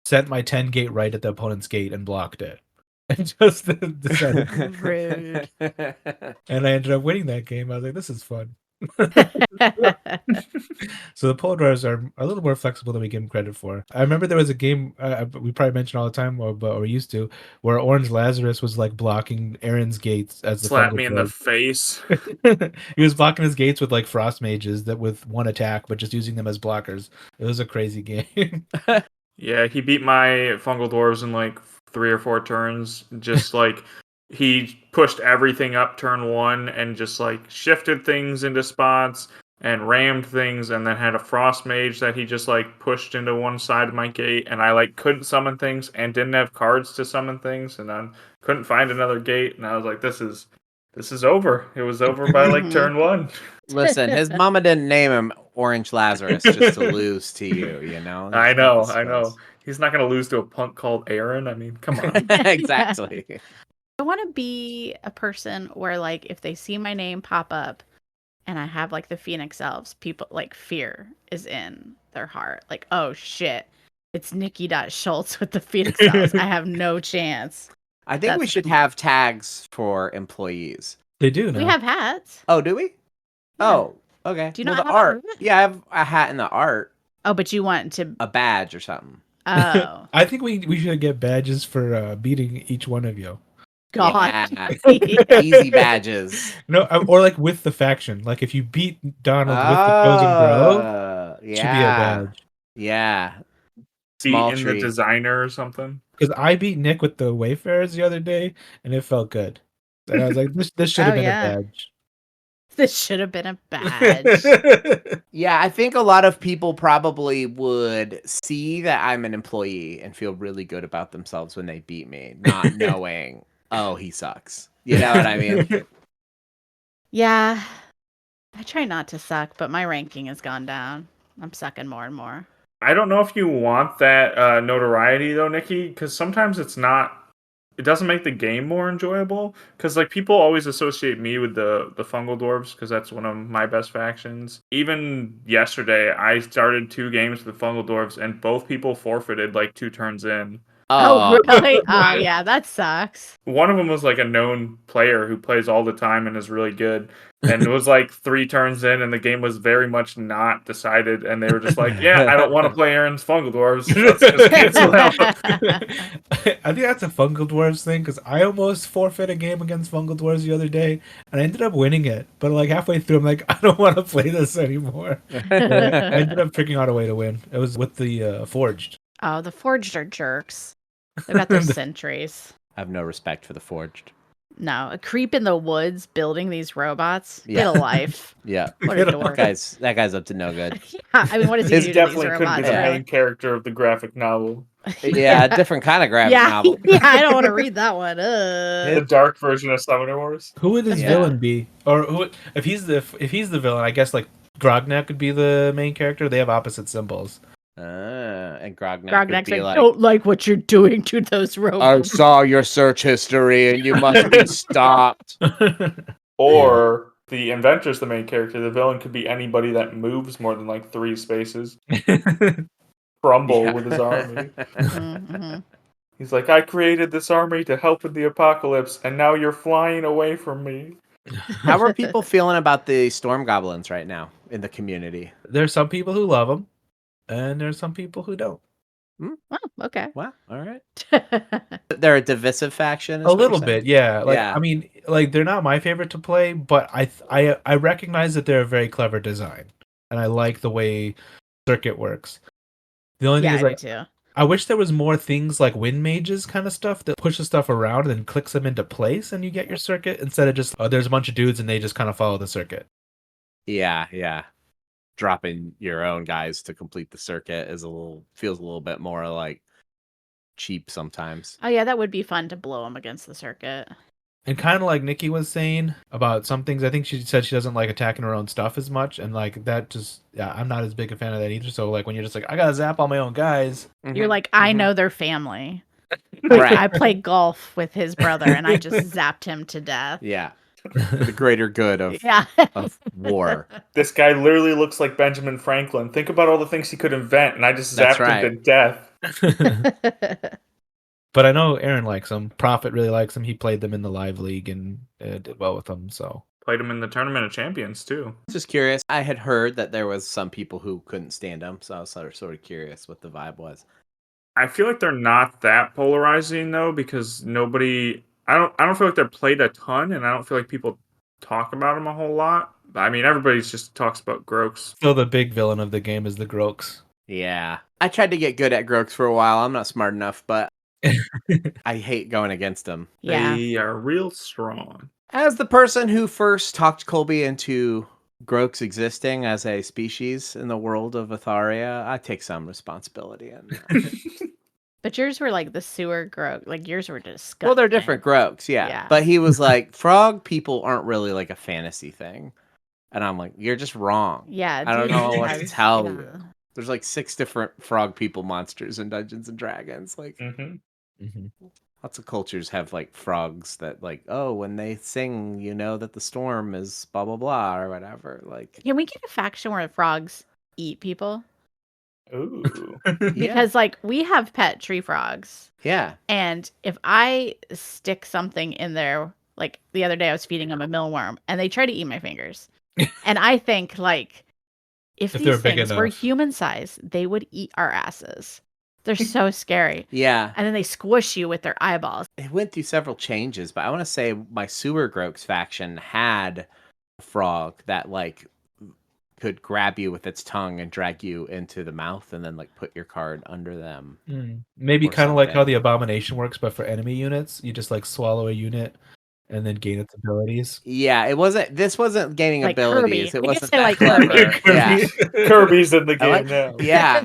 sent my 10 gate right at the opponent's gate and blocked it. And just decided. Rude. And I ended up winning that game. I was like, this is fun. So the Polar Dwarves are a little more flexible than we give them credit for. I remember there was a game we probably mention all the time, or used to, where Orange Lazarus was like blocking Aaron's gates as the slap me in the face. He was blocking his gates with like frost mages that with one attack, but just using them as blockers. It was a crazy game. Yeah, he beat my Fungal Dwarves in like 3 or 4 turns. Just like he pushed everything up turn 1 and just like shifted things into spots and rammed things, and then had a frost mage that he just like pushed into one side of my gate, and I like couldn't summon things and didn't have cards to summon things, and I couldn't find another gate, and I was like, this is over. It was over by like turn 1. Listen, his mama didn't name him Orange Lazarus just to lose to you, you know? I know. He's not going to lose to a punk called Aaron. I mean, come on. Exactly. I want to be a person where, like, if they see my name pop up and I have, like, the Phoenix Elves, people, like, fear is in their heart. Like, oh, shit. It's Nikki.Schultz with the Phoenix Elves. I have no chance. I think we should have tags for employees. They do now. We have hats. Oh, do we? Yeah. Oh, okay. Do you not the have art? a hat? Yeah, I have a hat in the art. Oh, but you want to... A badge or something. Oh. I think we should get badges for beating each one of you. God. Yeah. Easy badges. No, or like with the faction. Like if you beat Donald with the Chosen Grove, it should be a badge. Yeah. small beaten tree. the designer or something. Because I beat Nick with the Wayfarers the other day, and it felt good. And I was like, this should have been a badge. This should have been a badge. Yeah, I think a lot of people probably would see that I'm an employee and feel really good about themselves when they beat me, not knowing, oh, he sucks. You know what I mean? Yeah. I try not to suck, but my ranking has gone down. I'm sucking more and more. I don't know if you want that notoriety though, Nikki, because sometimes it's not. It doesn't make the game more enjoyable. Because like people always associate me with the fungal dwarves because that's one of my best factions. Even yesterday, I started 2 games with the fungal dwarves, and both people forfeited like 2 turns in. Oh, really? Oh, yeah, that sucks. One of them was like a known player who plays all the time and is really good. And it was like 3 turns in, and the game was very much not decided. And they were just like, "Yeah, I don't want to play Aaron's Fungal Dwarves. Let's just cancel out." I think that's a Fungal Dwarves thing because I almost forfeit a game against Fungal Dwarves the other day, and I ended up winning it. But like halfway through, I'm like, I don't want to play this anymore. I ended up figuring out a way to win. It was with the Forged. Oh, the Forged are jerks. They've got their sentries. I have no respect for the Forged. No, a creep in the woods building these robots. Yeah. Get a life. Yeah. What a dork. That guy's up to no good. Yeah, I mean, what does he This do to these definitely could be robots? the really? main character of the graphic novel. Yeah, different kind of graphic Yeah, novel. yeah, I don't want to read that one. The dark version of Summoner Wars. Who would this Yeah. villain be? Or who if he's the villain? I guess like Grognak would be the main character. They have opposite symbols. And Grognak's Grognak's would be like, don't like what you're doing to those I robots. saw your search history and you must be stopped. Or the inventor's the main character. The villain could be anybody that moves more than like 3 spaces. Crumble with his army. Mm-hmm. He's like, I created this army to help with the apocalypse, and now you're flying away from me. How are people feeling about the storm goblins right now in the community? There's some people who love them, and there's some people who don't. Oh, okay. Wow, all right. They're a divisive faction. is A what you're little saying? bit, yeah. Like Yeah. I mean, like they're not my favorite to play, but I recognize that they're a very clever design, and I like the way circuit works. The only thing Yeah, is I like do too. I wish there was more things like wind mages kind of stuff that pushes stuff around and then clicks them into place, and you get your circuit instead of just there's a bunch of dudes and they just kind of follow the circuit. Yeah. Dropping your own guys to complete the circuit feels a little bit more like cheap sometimes. Oh, yeah, that would be fun to blow them against the circuit. And kind of like Nikki was saying about some things, I think she said she doesn't like attacking her own stuff as much, and like that just I'm not as big a fan of that either. So like when you're just like I gotta zap all my own guys, You're like, I know their family. Right. I played golf with his brother, and I just zapped him to death. Yeah. For the greater good of Yeah. of war. This guy literally looks like Benjamin Franklin. Think about all the things he could invent, and I just That's zapped him to death. But I know Aaron likes them. Prophet really likes them. He played them in the live league and did well with them. So Played him in the Tournament of Champions, too. Just curious. I had heard that there was some people who couldn't stand them, so I was sort of curious what the vibe was. I feel like they're not that polarizing, though, because nobody... I don't feel like they're played a ton, and I don't feel like people talk about them a whole lot. I mean, everybody just talks about Grox. still the big villain of the game is the Grox. Yeah. I tried to get good at Grox for a while. I'm not smart enough, but I hate going against them. Yeah. They are real strong. As the person who first talked Colby into Grox existing as a species in the world of Atharia, I take some responsibility in that. But yours were like the sewer growth. Like yours were disgusting. Well, they're different Grox, yeah. Yeah. But he was like, frog people aren't really like a fantasy thing. And I'm like, you're just wrong. Yeah. I don't dude, know what to has- tell yeah. you. There's like 6 different frog people monsters in Dungeons and Dragons. Like, lots of cultures have like frogs that like, oh, when they sing, you know that the storm is blah blah blah or whatever. Like, Can we get a faction where frogs eat people? Ooh. Because like we have pet tree frogs, yeah, and if I stick something in there, like the other day I was feeding them a mealworm, and they try to eat my fingers, and I think like if they're these big things were enough. human size, they would eat our asses. They're so scary. yeah. And then they squish you with their eyeballs. It went through several changes, but I want to say my Sewer Grox faction had a frog that like could grab you with its tongue and drag you into the mouth and then like put your card under them. Maybe or kind of like how something. the abomination works, but for enemy units, you just like swallow a unit and then gain its abilities. Yeah, this wasn't gaining Like abilities. Kirby. It We could wasn't say that like clever. Kirby. Yeah. Kirby's in the game I now.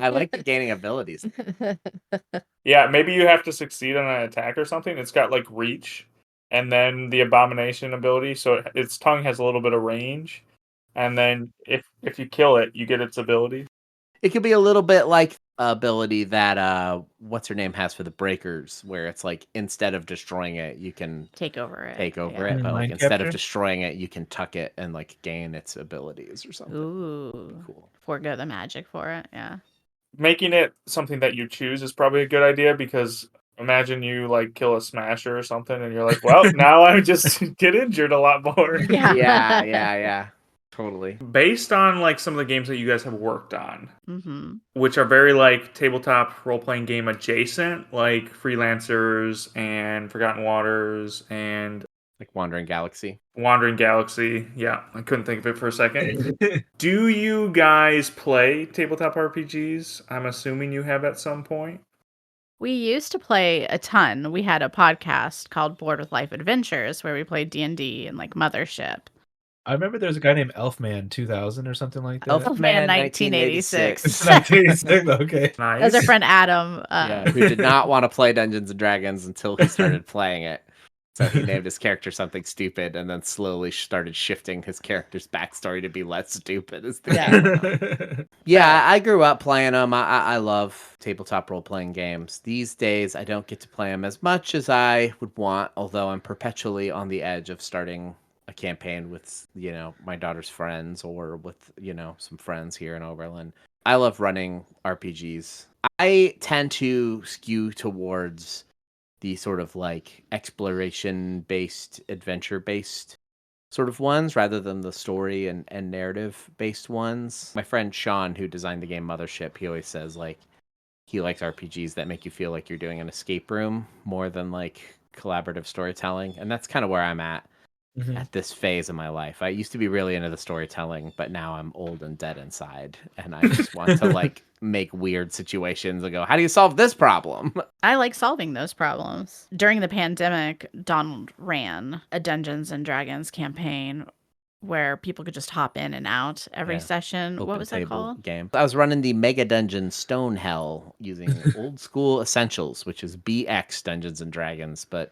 I like the gaining abilities. Yeah, maybe you have to succeed on an attack or something. It's got like reach, and then the abomination ability, so its tongue has a little bit of range, and then if you kill it, you get its ability. It could be a little bit like ability that what's her name has for the breakers, where it's like instead of destroying it, you can Take over it. it, Yeah. but like Mind instead capture? of destroying it, you can tuck it and like gain its abilities or something. Ooh. Cool. Forgo the magic for it. Yeah. Making it something that you choose is probably a good idea because imagine you like kill a smasher or something, and you're like, well, now I just get injured a lot more. Yeah. Yeah. Totally. Based on like some of the games that you guys have worked on, Mm-hmm. which are very like tabletop role playing game adjacent, like Freelancers and Forgotten Waters and Like Wandering Galaxy. Wandering Galaxy. Yeah, I couldn't think of it for a second. Do you guys play tabletop RPGs? I'm assuming you have at some point. We used to play a ton. We had a podcast called Board with Life Adventures where we played D&D and like Mothership. I remember there was a guy named Elfman 2000 or something like that. Elfman 1986. It's 1986. Okay. Nice. That's our friend Adam. Who did not want to play Dungeons and Dragons until he started playing it. So he named his character something stupid and then slowly started shifting his character's backstory to be less stupid as the game went on. Yeah, I grew up playing them. I love tabletop role-playing games. These days, I don't get to play them as much as I would want, although I'm perpetually on the edge of starting a campaign with, my daughter's friends or with, some friends here in Oberlin. I love running RPGs. I tend to skew towards the sort of like exploration-based, adventure-based sort of ones rather than the story and narrative-based ones. My friend Sean, who designed the game Mothership, he always says like he likes RPGs that make you feel like you're doing an escape room more than like collaborative storytelling. And that's kind of where I'm at this phase of my life. I used to be really into the storytelling, but now I'm old and dead inside. And I just want to like make weird situations and go, how do you solve this problem? I like solving those problems. During the pandemic, Donald ran a Dungeons and Dragons campaign where people could just hop in and out every session. Open What was that table called? Game. I was running the Mega Dungeon Stonehell using old school essentials, which is BX Dungeons and Dragons, but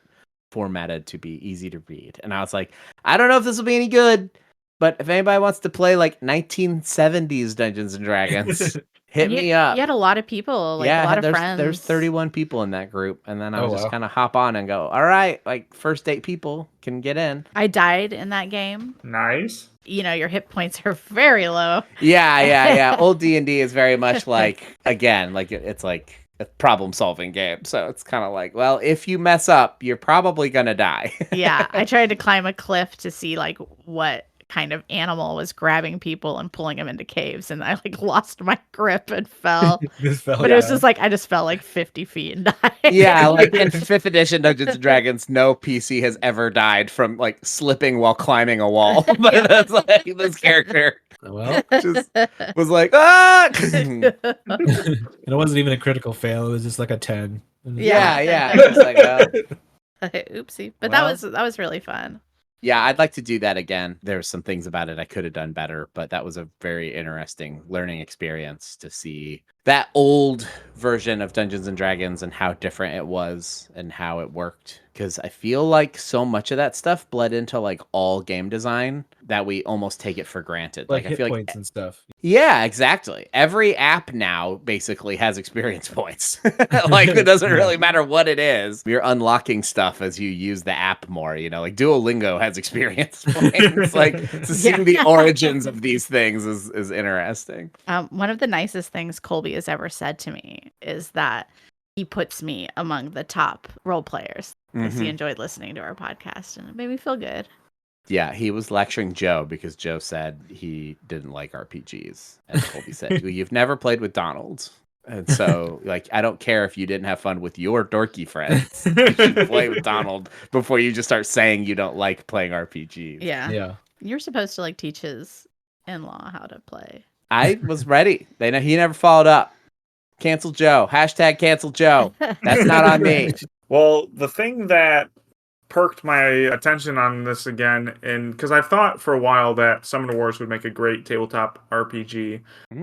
formatted to be easy to read. And I was like, I don't know if this will be any good, but if anybody wants to play like 1970s Dungeons and Dragons, hit me up. You had a lot of people, a lot of friends. There's 31 people in that group, and then I would just wow. kind of hop on and go, all right, like first 8 people can get in. I died in that game. Nice. Your hit points are very low. Yeah. Old D&D is very much like, again, like it's like a problem-solving game. So it's kind of like, well, if you mess up, you're probably gonna die. Yeah, I tried to climb a cliff to see like what kind of animal was grabbing people and pulling them into caves, and I like lost my grip and fell. But it was just like I just fell like 50 feet and died. Yeah, like in 5th edition Dungeons and Dragons, no PC has ever died from like slipping while climbing a wall. But that's like this character. Well, just was like, ah! it wasn't even a critical fail. It was just like a 10. Yeah. It's like, oopsie. But that was really fun. Yeah, I'd like to do that again. There's some things about it I could have done better, but that was a very interesting learning experience to see that old version of Dungeons and Dragons and how different it was and how it worked. Because I feel like so much of that stuff bled into like all game design that we almost take it for granted. Like I hit feel points and stuff. Yeah, exactly. Every app now basically has experience points. Like it doesn't really matter what it is. You're unlocking stuff as you use the app more, like Duolingo has experience points. Like to see the origins of these things is interesting. One of the nicest things Colby has ever said to me is that he puts me among the top role players because he enjoyed listening to our podcast and it made me feel good. Yeah, he was lecturing Joe because Joe said he didn't like RPGs. And Colby said, you've never played with Donald. And so, like, I don't care if you didn't have fun with your dorky friends. You should play with Donald before you just start saying you don't like playing RPGs. Yeah. Yeah. You're supposed to like teach his in-law how to play. I was ready. He never followed up. Cancel Joe. Hashtag cancel Joe. That's not on me. Well, the thing that perked my attention on this again, and because I've thought for a while that Summoner Wars would make a great tabletop RPG,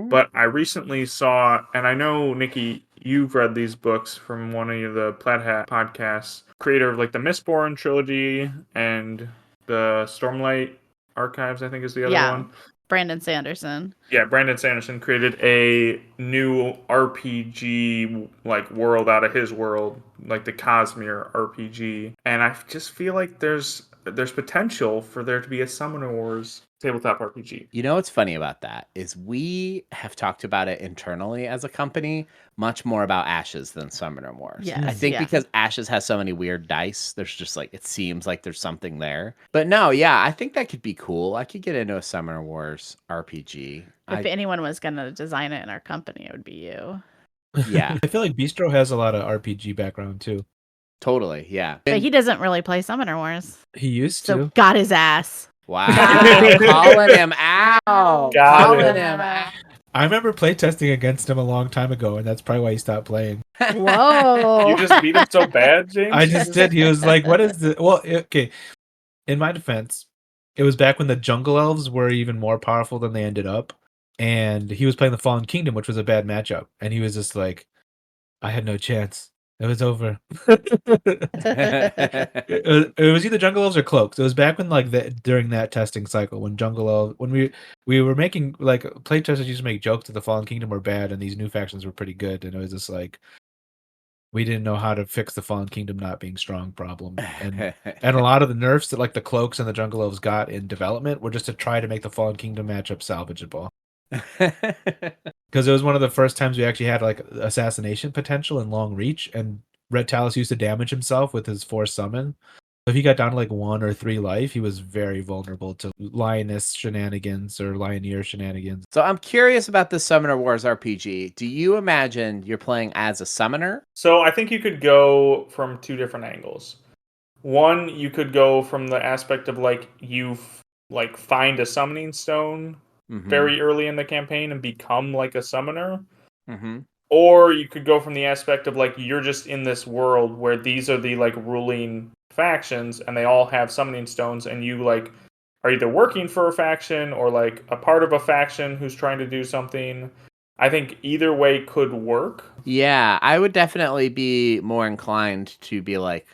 but I recently saw, and I know, Nikki, you've read these books from one of the Plaid Hat podcasts, creator of like the Mistborn trilogy and the Stormlight Archives, I think is the other one. Brandon Sanderson. Yeah, Brandon Sanderson created a new RPG like world out of his world, like the Cosmere RPG. And I just feel like there's potential for there to be a Summoner Wars tabletop RPG. You know what's funny about that is we have talked about it internally as a company much more about Ashes than Summoner Wars. Yes, I think because Ashes has so many weird dice, there's just like, it seems like there's something there. But no, yeah, I think that could be cool. I could get into a Summoner Wars RPG. If anyone was going to design it in our company, it would be you. Yeah. I feel like Bistro has a lot of RPG background too. Totally, yeah. But he doesn't really play Summoner Wars. He used to. So got his ass. Wow. Calling him out. Calling him out. I remember playtesting against him a long time ago, and that's probably why he stopped playing. Whoa. You just beat him so bad, James? I just did. He was like, what is the... Well, okay. In my defense, it was back when the Jungle Elves were even more powerful than they ended up. And he was playing the Fallen Kingdom, which was a bad matchup. And he was just like, I had no chance. It was over. It was either Jungle Elves or Cloaks. It was back when during that testing cycle when Jungle Elves, when we were making like playtesters used to make jokes that the Fallen Kingdom were bad and these new factions were pretty good, and it was just like we didn't know how to fix the Fallen Kingdom not being strong problem, and a lot of the nerfs that like the Cloaks and the Jungle Elves got in development were just to try to make the Fallen Kingdom matchup salvageable. Because it was one of the first times we actually had like assassination potential and long reach, and Red Talus used to damage himself with his force summon. So if he got down to like 1 or 3 life, he was very vulnerable to Lioness shenanigans or Lioneer shenanigans. So I'm curious about the Summoner Wars RPG. Do you imagine you're playing as a summoner? So I think you could go from 2 different angles. One, you could go from the aspect of like you like find a summoning stone very early in the campaign and become like a summoner. Or you could go from the aspect of like you're just in this world where these are the like ruling factions and they all have summoning stones, and you like are either working for a faction or like a part of a faction who's trying to do something. I think either way could work. Yeah, I would definitely be more inclined to be like,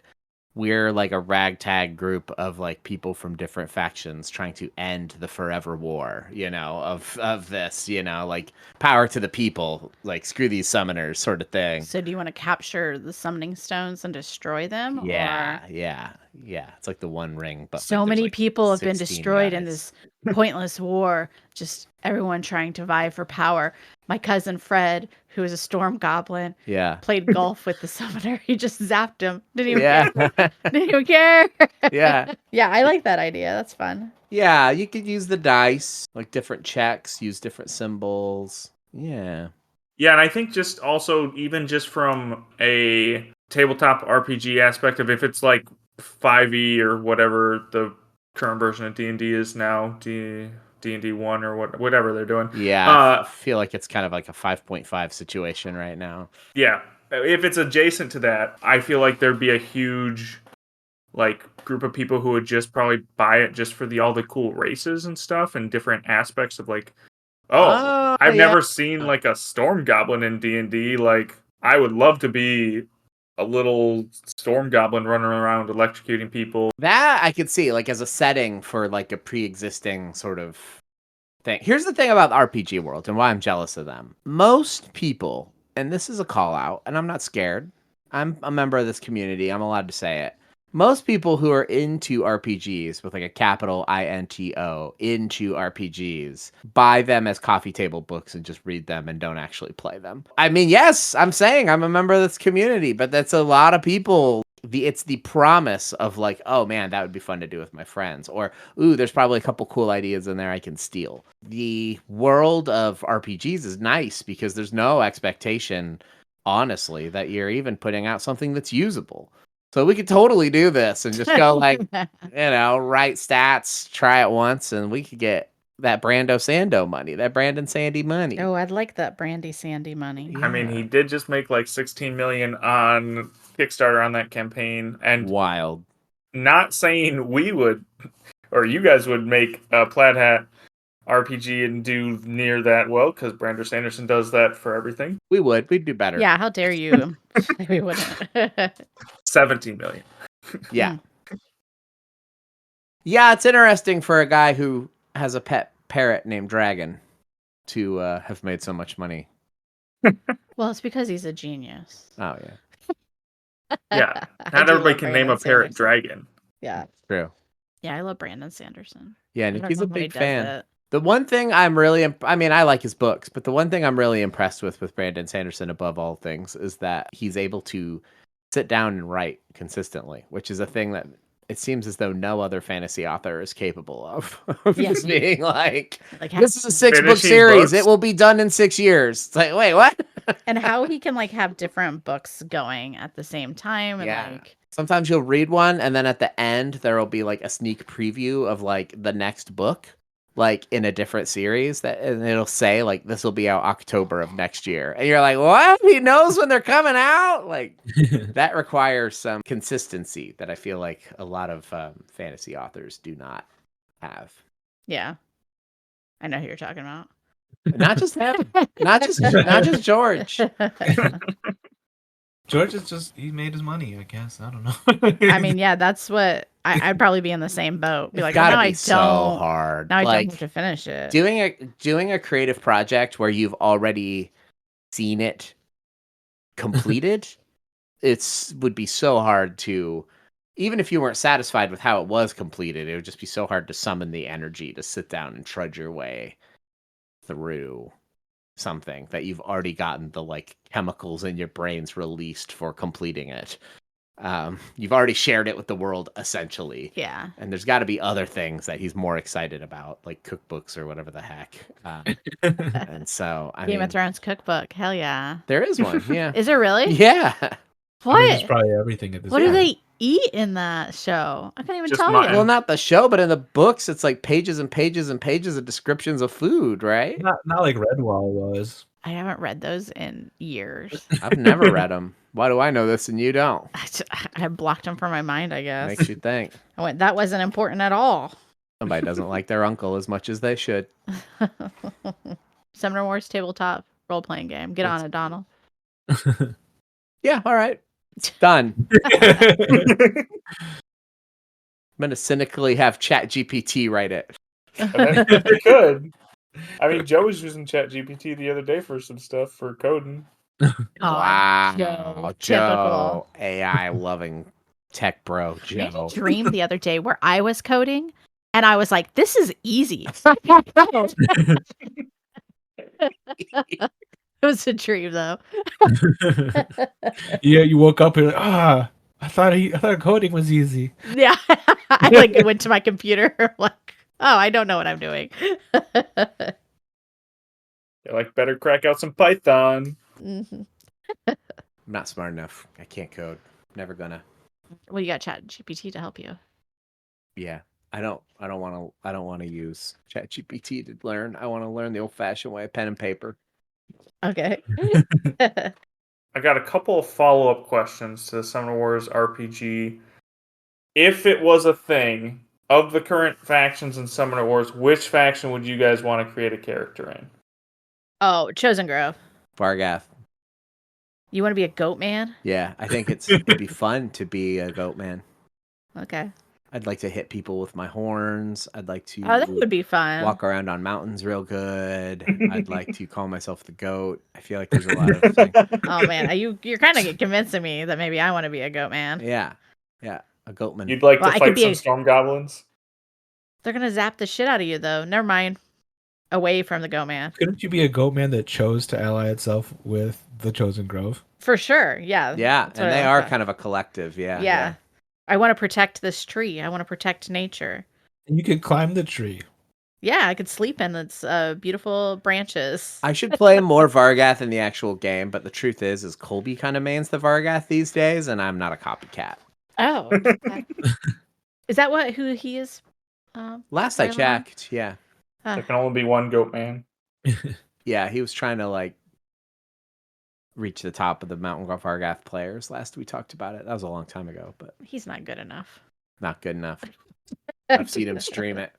we're like a ragtag group of like people from different factions trying to end the forever war, of this, like power to the people, like screw these summoners sort of thing. So do you want to capture the summoning stones and destroy them? Yeah. It's like the One Ring, but so many like people have been 16 destroyed guys. in this pointless war. Just everyone trying to vie for power. My cousin Fred, who is a storm goblin, played golf with the summoner. He just zapped him. Didn't even care. Yeah. Yeah, I like that idea. That's fun. Yeah, you could use the dice, like different checks, use different symbols. Yeah. Yeah, and I think just also even just from a tabletop RPG aspect of if it's like 5e or whatever the current version of D&D is now, D&D 1 or whatever they're doing. Yeah, I feel like it's kind of like a 5.5 situation right now. Yeah, if it's adjacent to that, I feel like there'd be a huge like group of people who would just probably buy it just for all the cool races and stuff and different aspects of like, I've never seen like a storm goblin in D&D. Like, I would love to be a little storm goblin running around electrocuting people. That I could see, like, as a setting for, like, a pre-existing sort of thing. Here's the thing about the RPG world and why I'm jealous of them. Most people, and this is a call-out, and I'm not scared. I'm a member of this community. I'm allowed to say it. Most people who are into RPGs, with like a capital INTO, into RPGs, buy them as coffee table books and just read them and don't actually play them. I mean, yes, I'm saying I'm a member of this community, but that's a lot of people. It's the promise of like, oh man, that would be fun to do with my friends. Or, ooh, there's probably a couple cool ideas in there I can steal. The world of RPGs is nice because there's no expectation, honestly, that you're even putting out something that's usable. So we could totally do this and just go like, write stats, try it once, and we could get that Brando Sando money, that Brandon Sandy money. Oh, I'd like that Brandy Sandy money. I mean, he did just make like 16 million on Kickstarter on that campaign, and Wild. not saying we would or you guys would make a Plaid Hat RPG and do near that well, because Brandon Sanderson does that for everything. We'd do better. Yeah, how dare you? We wouldn't. 17 million. Yeah. Yeah, it's interesting for a guy who has a pet parrot named Dragon to have made so much money. Well, it's because he's a genius. Oh, yeah. Yeah. I Not do everybody love can name a Brandon parrot Sanderson. Dragon. Yeah. True. Yeah, I love Brandon Sanderson. Yeah, I don't Niki's know a how he big does fan. it. The one thing I'm really, I mean, I like his books, but the one thing I'm really impressed with Brandon Sanderson above all things is that he's able to sit down and write consistently, which is a thing that it seems as though no other fantasy author is capable of. Just being like this is a 6-book series. Books. It will be done in 6 years. It's like, wait, what? And how he can like have different books going at the same time. And like sometimes you'll read one and then at the end there will be like a sneak preview of like the next book, like in a different series, and it'll say like this will be out October of next year, and you're like, what? He knows when they're coming out. Like that requires some consistency that I feel like a lot of fantasy authors do not have. Yeah, I know who you're talking about. Not just him, not just George. George is just, he made his money, I guess. I don't know. I mean, yeah, that's what I'd probably be in the same boat. Be like, gotta now be I so don't. hard. Now I Like, don't have to finish it. doing a creative project where you've already seen it completed, would be so hard to, even if you weren't satisfied with how it was completed, it would just be so hard to summon the energy to sit down and trudge your way through something that you've already gotten the like chemicals in your brains released for completing it. You've already shared it with the world essentially. Yeah. And there's got to be other things that he's more excited about, like cookbooks or whatever the heck. And so Game of Thrones cookbook. Hell yeah. There is one. Yeah. Is there really? Yeah. What? I mean, it's probably everything at this What point. do they eat in that show? I can't even Just tell mutton. you. Well, not the show, but in the books, it's like pages and pages and pages of descriptions of food, right? Not like Redwall was. I haven't read those in years. I've never read them. Why do I know this and you don't? I blocked them from my mind, I guess. Makes you think. I went, that wasn't important at all. Somebody doesn't like their uncle as much as they should. Summoner Wars tabletop role-playing game. Get on it, Donald. Yeah, all right. Done. I'm going to cynically have ChatGPT write it. If they could. I mean, Joe was using ChatGPT the other day for some stuff for coding. Wow. Joe. Joe. AI loving tech bro, I had a Joe. dream the other day where I was coding and I was like, this is easy. It was a dream though. Yeah, you woke up and I thought coding was easy. Yeah. I like went to my computer like, oh, I don't know what I'm doing. You're like, better crack out some Python. Mhm. I'm not smart enough. I can't code. Never gonna. Well, you got ChatGPT to help you. Yeah. I don't want to use ChatGPT to learn. I want to learn the old-fashioned way, pen and paper. Okay. I got a couple of follow-up questions to the Summoner Wars RPG. If it was a thing, of the current factions in Summoner Wars, which faction would you guys want to create a character in? Oh, Chosen Grove. Vargath. You want to be a goat man? Yeah, I think it'd be fun to be a goat man. Okay. I'd like to hit people with my horns. I'd like to Oh, that would be fun. walk around on mountains real good. I'd like to call myself the goat. I feel like there's a lot of things. Oh man, you're kind of convincing me that maybe I want to be a goat man. Yeah, a goatman. You'd like Well, to I could fight be some a- storm goblins? They're gonna zap the shit out of you though. Never mind. Away from the goat man. Couldn't you be a goat man that chose to ally itself with the Chosen Grove? For sure. Yeah. Yeah, That's what and I they like are about- kind of a collective. Yeah. Yeah. I want to protect this tree. I want to protect nature. And you could climb the tree. Yeah, I could sleep in its beautiful branches. I should play more Vargath in the actual game, but the truth is Colby kind of mains the Vargath these days, and I'm not a copycat. Oh. Okay. Is that who he is? Last I Fairlawn? checked, yeah. There can only be one goat man. Yeah, he was trying to like reach the top of the Mountain Fargath players last we talked about it. That was a long time ago, but He's not good enough. not good enough. I've seen him stream it.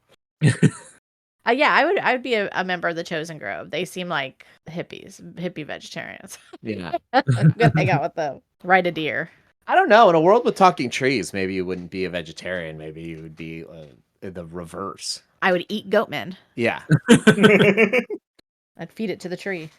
Yeah, I would be a member of the Chosen Grove. They seem like hippie vegetarians. Yeah. I'm gonna hang out with them. Ride a deer. I don't know. In a world with talking trees, maybe you wouldn't be a vegetarian. Maybe you would be the reverse. I would eat goatmen. Yeah. I'd feed it to the tree.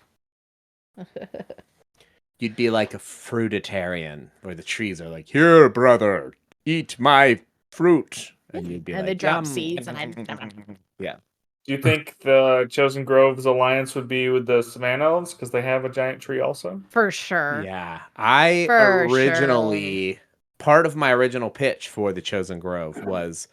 You'd be like a fruitarian, where the trees are like, "Here, brother, eat my fruit," and you'd be And like, they drop "Yum." seeds, and I'd. Yeah. Do you think the Chosen Grove's alliance would be with the Savannah Elves because they have a giant tree also? For sure. Yeah. I For originally, part of my original pitch for the Chosen Grove was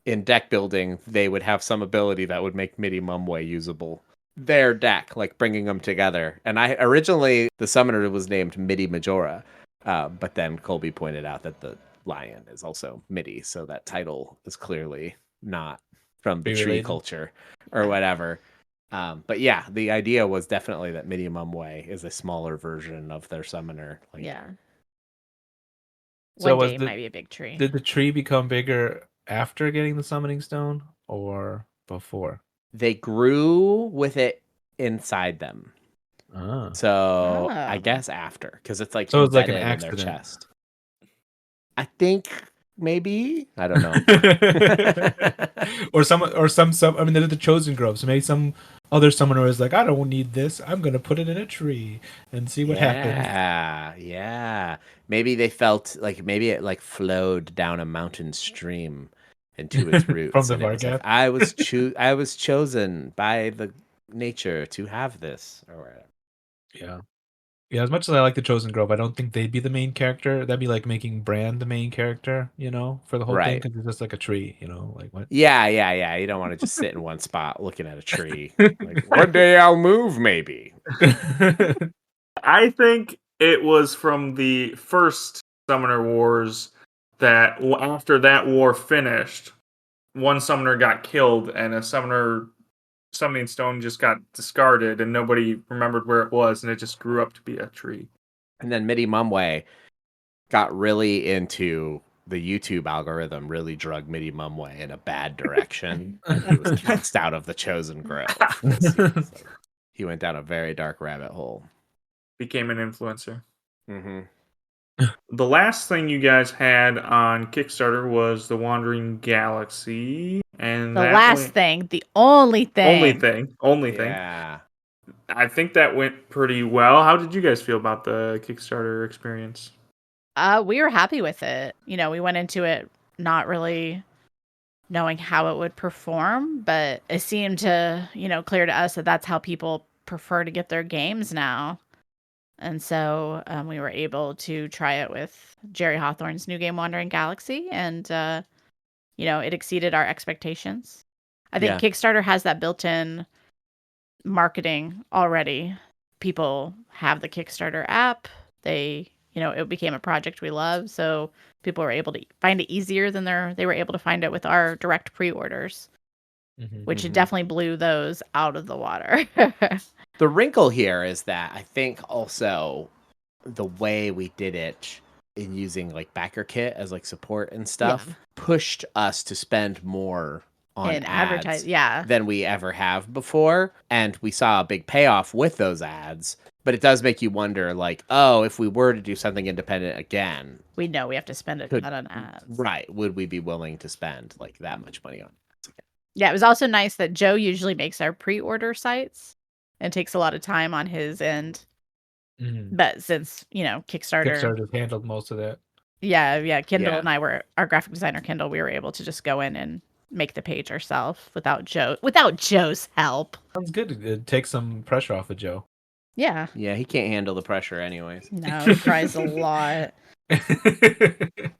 in deck building, they would have some ability that would make Midi Mumway usable. Their deck, like bringing them together. And I originally, the summoner was named Midi Majora, but then Colby pointed out that the lion is also Midi, so that title is clearly not from the tree culture or whatever. But yeah, the idea was definitely that Midi Mumway is a smaller version of their summoner. Like, Yeah. So One day might be a big tree. Did the tree become bigger after getting the summoning stone or before? they grew with it inside them. So I Oh. guess after, because it's like So it's like an embedded in their accident. chest. I think maybe, I don't know. or some. I mean, they're the Chosen Grove, so maybe some other summoner is like, I don't need this. I'm gonna put it in a tree and see what happens. Yeah. Maybe they felt like maybe it like flowed down a mountain stream into its roots. From the and it was like, Vargath? I was chosen by the nature to have this or whatever. Yeah, as much as I like the Chosen Grove, I don't think they'd be the main character. That'd be like making Bran the main character, for the whole thing, Right. because it's just like a tree, like what? Yeah. You don't want to just sit in one spot looking at a tree. Like, one day I'll move, maybe. I think it was from the first Summoner Wars that after that war finished, one summoner got killed and a summoning stone just got discarded and nobody remembered where it was and it just grew up to be a tree. And then Midi Mumway got really into the YouTube algorithm, really drug Midi Mumway in a bad direction. And he was cast out of the Chosen Grove. He went down a very dark rabbit hole. Became an influencer. Mm-hmm. The last thing you guys had on Kickstarter was the Wandering Galaxy, and The only thing. Only thing. I think that went pretty well. How did you guys feel about the Kickstarter experience? We were happy with it. We went into it not really knowing how it would perform, but it seemed to, clear to us that that's how people prefer to get their games now. And so we were able to try it with Jerry Hawthorne's new game, Wandering Galaxy, and it exceeded our expectations. I think Kickstarter has that built-in marketing already. People have the Kickstarter app. They, it became a project we love, so people were able to find it easier than they were able to find it with our direct pre-orders, which definitely blew those out of the water. The wrinkle here is that I think also the way we did it in using like backer kit as like support and stuff pushed us to spend more on ads than we ever have before. And we saw a big payoff with those ads, but it does make you wonder like, oh, if we were to do something independent again, we know we have to spend a ton on ads. Right. Would we be willing to spend like that much money on ads again? Yeah, it was also nice that Joe usually makes our pre-order sites and takes a lot of time on his end. But since, Kickstarter handled most of that. Yeah. Kendall and I our graphic designer, Kendall, we were able to just go in and make the page ourselves without Joe's help. Sounds good. It takes some pressure off of Joe. Yeah. Yeah, he can't handle the pressure anyways. No, he cries a lot.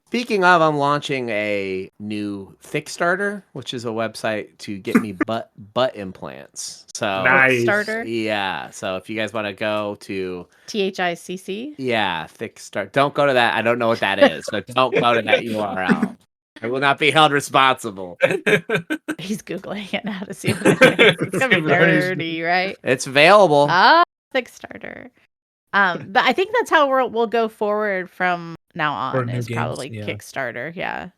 Speaking of, I'm launching a new Thickstarter, which is a website to get me butt implants. So nice. Thickstarter? Yeah. So if you guys want to go to THICC? Yeah, Thickstarter. Don't go to that. I don't know what that is, but don't go to that URL. I will not be held responsible. He's Googling it now to see what it is. It's gonna be nerdy, right? It's available. Kickstarter. But I think that's how we'll go forward from now on. Is probably Kickstarter, yeah.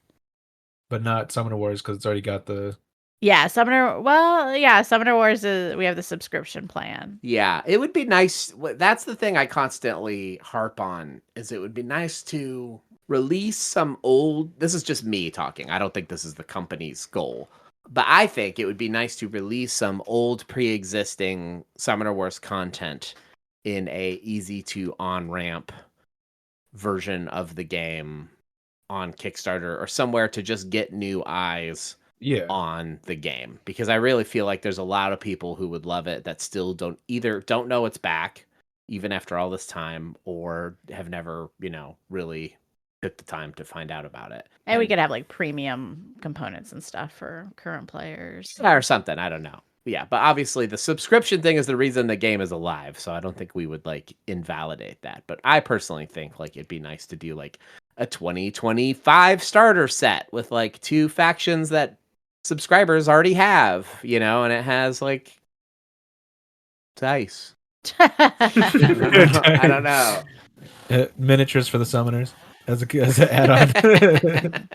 But not Summoner Wars because it's already got the. Yeah, Summoner. Well, yeah, Summoner Wars is. We have the subscription plan. Yeah, it would be nice. That's the thing I constantly harp on. Is it would be nice to release some old. This is just me talking. I don't think this is the company's goal. But I think it would be nice to release some old pre-existing Summoner Wars content in a easy to on-ramp version of the game on Kickstarter or somewhere to just get new eyes on the game. Because I really feel like there's a lot of people who would love it that still don't know it's back, even after all this time, or have never, really took the time to find out about it. And we could have like premium components and stuff for current players. Or something, I don't know. Yeah, but obviously the subscription thing is the reason the game is alive, so I don't think we would like invalidate that. But I personally think like it'd be nice to do like a 2025 starter set with like 2 factions that subscribers already have, and it has like dice. I don't know. Miniatures for the summoners as an add-on.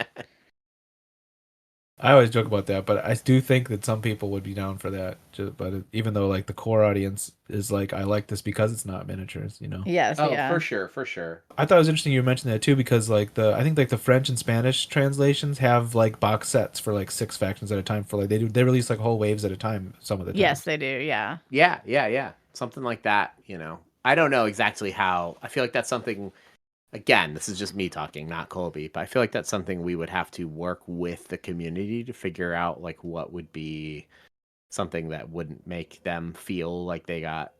I always joke about that, but I do think that some people would be down for that. But even though like the core audience is like, I like this because it's not miniatures, Yes. Oh, yeah. for sure. I thought it was interesting you mentioned that too, because like I think like the French and Spanish translations have like box sets for like 6 factions at a time. For like they release like whole waves at a time some of the time. Yes, they do. Yeah. Yeah. Something like that. I don't know exactly how. I feel like that's something. Again, this is just me talking, not Colby, but I feel like that's something we would have to work with the community to figure out like what would be something that wouldn't make them feel like they got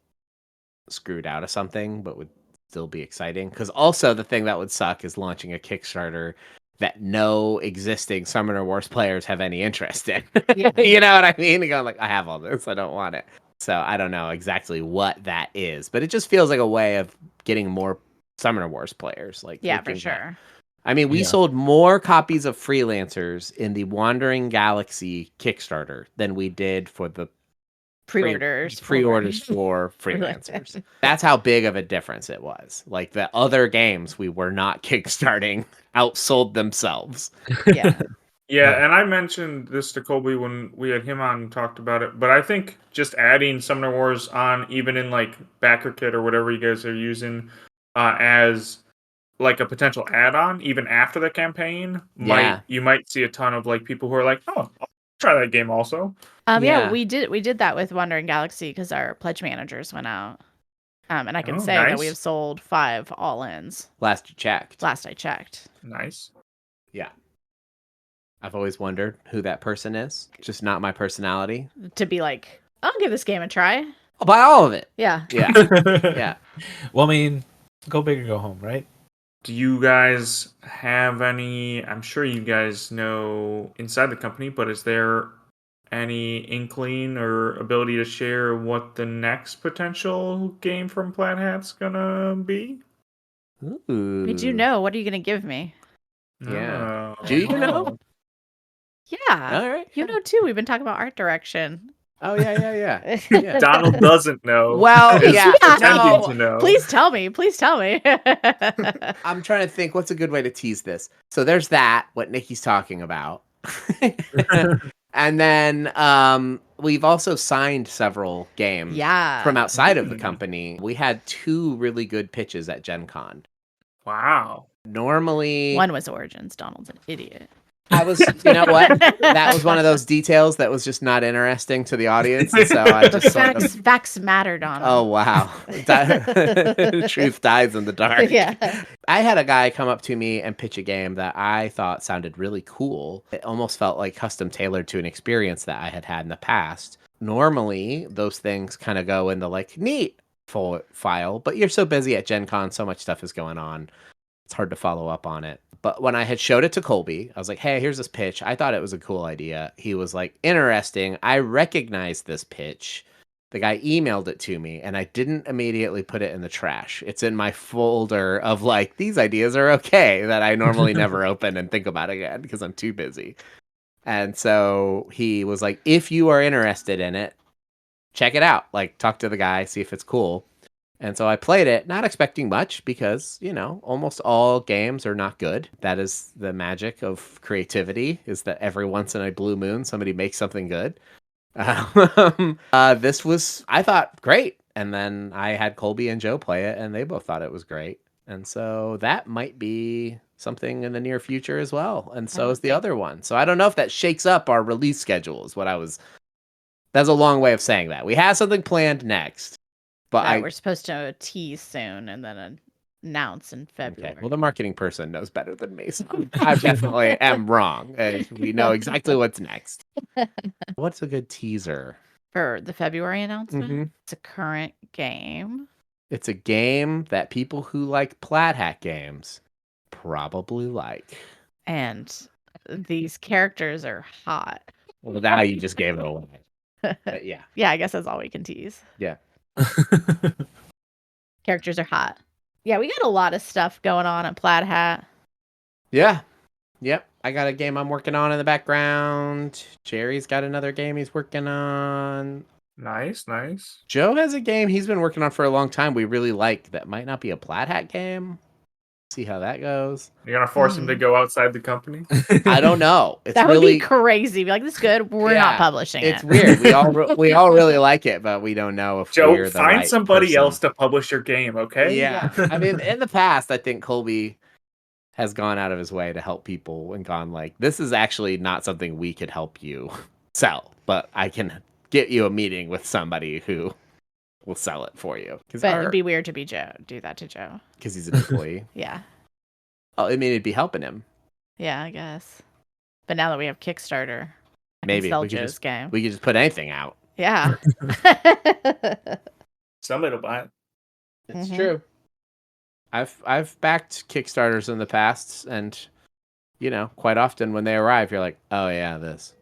screwed out of something, but would still be exciting. Because also the thing that would suck is launching a Kickstarter that no existing Summoner Wars players have any interest in. Yeah. You know what I mean? Going like, I have all this, I don't want it. So I don't know exactly what that is, but it just feels like a way of getting more Summoner Wars players. Like, yeah, for sure. I mean, we sold more copies of Freelancers in the Wandering Galaxy Kickstarter than we did for the pre-orders for Freelancers. That's how big of a difference it was. Like the other games we were not kickstarting outsold themselves. Yeah, and I mentioned this to Colby when we had him on and talked about it, but I think just adding Summoner Wars on, even in like BackerKit or whatever you guys are using, as like a potential add-on, even after the campaign, you might see a ton of like people who are like, oh, I'll try that game also. Yeah, we did that with Wandering Galaxy because our pledge managers went out. And I can say that we have sold 5 all-ins. Last I checked. Nice. Yeah. I've always wondered who that person is. Just not my personality. To be like, I'll give this game a try. I'll buy all of it. Yeah. Yeah. Well, I mean, go big or go home, right? Do you guys have any, I'm sure you guys know inside the company, but is there any inkling or ability to share what the next potential game from Plaid Hat's gonna be? Ooh. We do know. What are you gonna give me? Yeah. Do you know? Yeah. All right. You know too. We've been talking about art direction. Oh yeah. Donald doesn't know. Well, pretending to know. Please tell me. I'm trying to think what's a good way to tease this. So there's that, what Nikki's talking about. And then we've also signed several games from outside of the company. We had 2 really good pitches at Gen Con. Wow. Normally one was Origins. Donald's an idiot. I was, you know what? That was one of those details that was just not interesting to the audience. And so I just facts matter, Donald. Oh, wow. Truth dies in the dark. Yeah. I had a guy come up to me and pitch a game that I thought sounded really cool. It almost felt like custom tailored to an experience that I had had in the past. Normally, those things kind of go in the like, neat file, but you're so busy at Gen Con, so much stuff is going on. It's hard to follow up on it. But when I had showed it to Colby, I was like, hey, here's this pitch. I thought it was a cool idea. He was like, interesting. I recognize this pitch. The guy emailed it to me, and I didn't immediately put it in the trash. It's in my folder of like, these ideas are okay, that I normally never open and think about again because I'm too busy. And so he was like, if you are interested in it, check it out. Like, talk to the guy, see if it's cool. And so I played it, not expecting much because, almost all games are not good. That is the magic of creativity, is that every once in a blue moon, somebody makes something good. This was, I thought, great. And then I had Colby and Joe play it, and they both thought it was great. And so that might be something in the near future as well. And so is the other one. So I don't know if that shakes up our release schedule, is what that's a long way of saying that. We have something planned next. But we're supposed to tease soon and then announce in February. Okay. Well, the marketing person knows better than me, so I definitely am wrong. We know exactly what's next. What's a good teaser? For the February announcement? Mm-hmm. It's a current game. It's a game that people who like Plaid Hat Games probably like. And these characters are hot. Well, now you just gave it away. But yeah. Yeah, I guess that's all we can tease. Yeah. Characters are hot. Yeah, we got a lot of stuff going on at Plaid Hat. Yeah. Yep. I got a game I'm working on in the background. Jerry's got another game he's working on. Nice. Joe has a game he's been working on for a long time we really like that might not be a Plaid Hat game. See how that goes. You're gonna force him to go outside the company? I don't know. That would be crazy. Be like, this is good. We're not publishing it. It's weird. We all really like it, but we don't know if Joe, we're the find right somebody person. else to publish your game, okay? Yeah. I mean, in the past, I think Colby has gone out of his way to help people and gone like, this is actually not something we could help you sell, but I can get you a meeting with somebody who will sell it for you. But it'd be weird to do that to Joe. Because he's an employee. Yeah. Oh, I mean, it'd be helping him. Yeah, I guess. But now that we have Kickstarter, maybe sell Joe's game. We could just put anything out. Yeah. Somebody will buy it. It's true. I've backed Kickstarters in the past, and quite often when they arrive, you're like, oh yeah, this.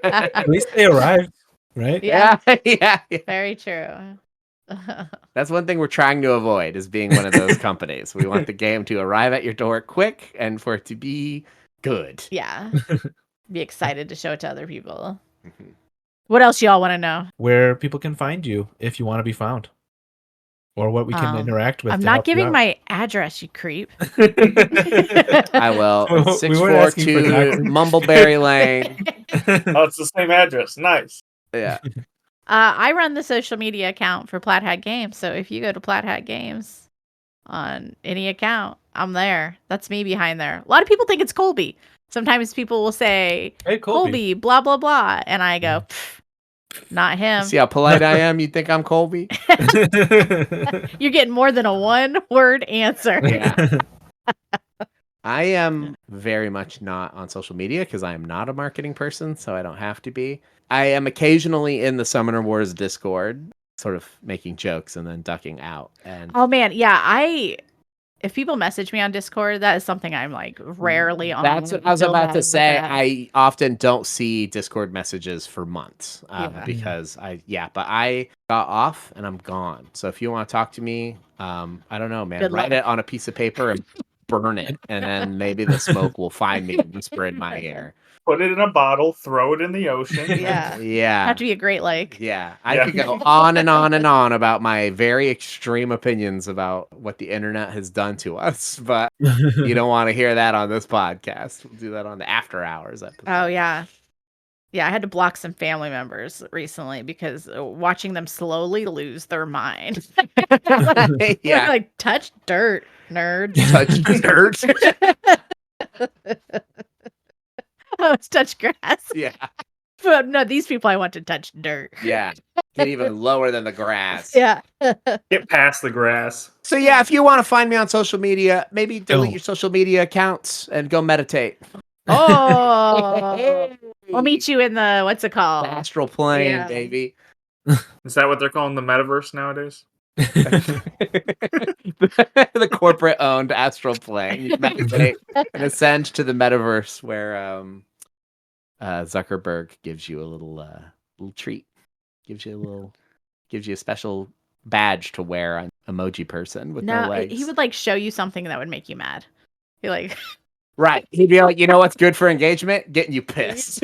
At least they arrived, right? Yeah. Yeah. Very true. That's one thing we're trying to avoid, is being one of those companies. We want the game to arrive at your door quick and for it to be good. Yeah. Be excited to show it to other people. Mm-hmm. What else y'all want to know? Where people can find you if you want to be found. Or what we can interact with. I'm not giving my address, you creep. I will. 642 Mumbleberry Lane. Oh, it's the same address. Nice. Yeah. I run the social media account for Plaid Hat Games. So if you go to Plaid Hat Games on any account, I'm there. That's me behind there. A lot of people think it's Colby. Sometimes people will say, hey, Colby, blah, blah, blah. And I go, not him. See how polite I am? You think I'm Colby? You're getting more than a one-word answer. Yeah. I am very much not on social media because I am not a marketing person, so I don't have to be. I am occasionally in the Summoner Wars Discord, sort of making jokes and then ducking out. And oh man, yeah, if people message me on Discord, that is something I'm like rarely on. That's what I was about to say. I often don't see Discord messages for months because but I got off and I'm gone. So if you want to talk to me, I don't know, man, write it on a piece of paper and burn it, and then maybe the smoke will find me and whisper in my ear. Put it in a bottle, throw it in the ocean. Yeah. Yeah. Have to be a Great Lake. Yeah. I could go on and on and on about my very extreme opinions about what the internet has done to us, but you don't want to hear that on this podcast. We'll do that on the After Hours episode. Oh, yeah. Yeah, I had to block some family members recently because watching them slowly lose their mind. Yeah. Like, touch dirt, nerd. Touch dirt. Oh, it's touch grass. Yeah. But no, these people I want to touch dirt. Yeah. Get even lower than the grass. Yeah. Get past the grass. So yeah, if you want to find me on social media, maybe delete your social media accounts and go meditate. Oh. We'll meet you in the, what's it called? The astral plane, baby. Is that what they're calling the metaverse nowadays? The corporate owned astral plane. You meditate and ascend to the metaverse where Zuckerberg gives you a little treat. Gives you a special badge to wear on emoji person with no legs. He would like show you something that would make you mad. He like right. He'd be like, you know what's good for engagement? Getting you pissed.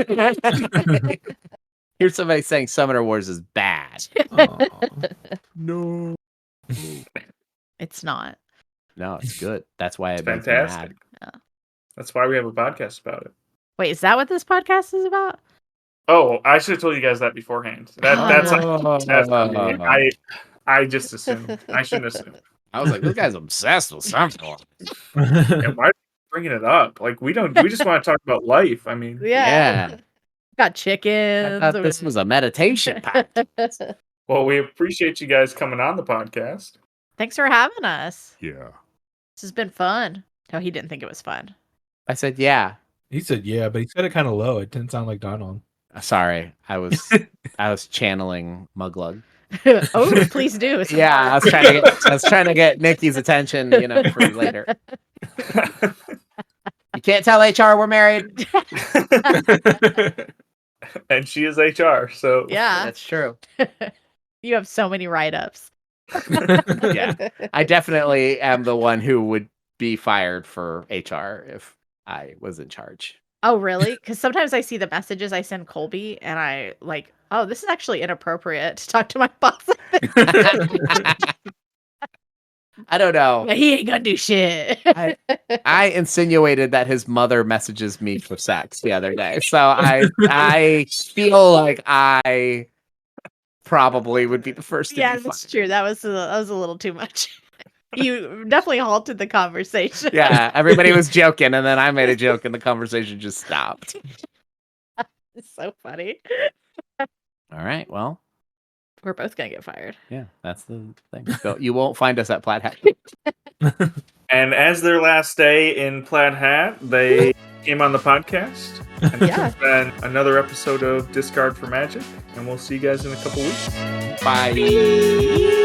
Here's somebody saying Summoner Wars is bad. No. It's not. No, it's good. That's why It's it makes me fantastic. mad. Yeah. That's why we have a podcast about it. Wait, is that what this podcast is about? Oh, I should have told you guys that beforehand. That's I just assumed. I shouldn't assume. I was like, this guy's obsessed with something. And why are you bringing it up? Like we just want to talk about life. I mean, Yeah. Got chickens. I thought this was a meditation pact. well, we appreciate you guys coming on the podcast. Thanks for having us. Yeah. This has been fun. No, he didn't think it was fun. I said, yeah. He said, yeah, but he said it kind of low. It didn't sound like Donald. Sorry. I was channeling Muglug. Oh, please do. Yeah, I was trying to get Nikki's attention, for later. You can't tell HR we're married. And she is HR, so yeah, that's true. You have so many write-ups. Yeah, I definitely am the one who would be fired for HR if I was in charge. Oh, really? Because sometimes I see the messages I send Colby, and I like, oh, this is actually inappropriate to talk to my boss. I don't know. He ain't gonna do shit. I insinuated that his mother messages me for sex the other day, so I feel like I probably would be the first. Yeah, that's true. That was a little too much. You definitely halted the conversation. Yeah, everybody was joking, and then I made a joke, and the conversation just stopped. It's so funny. All right, well, we're both gonna get fired. Yeah, that's the thing. So you won't find us at Plaid Hat. And as their last day in Plaid Hat, they came on the podcast. And Yeah. It's been another episode of Discard for Magic, and we'll see you guys in a couple weeks. Bye.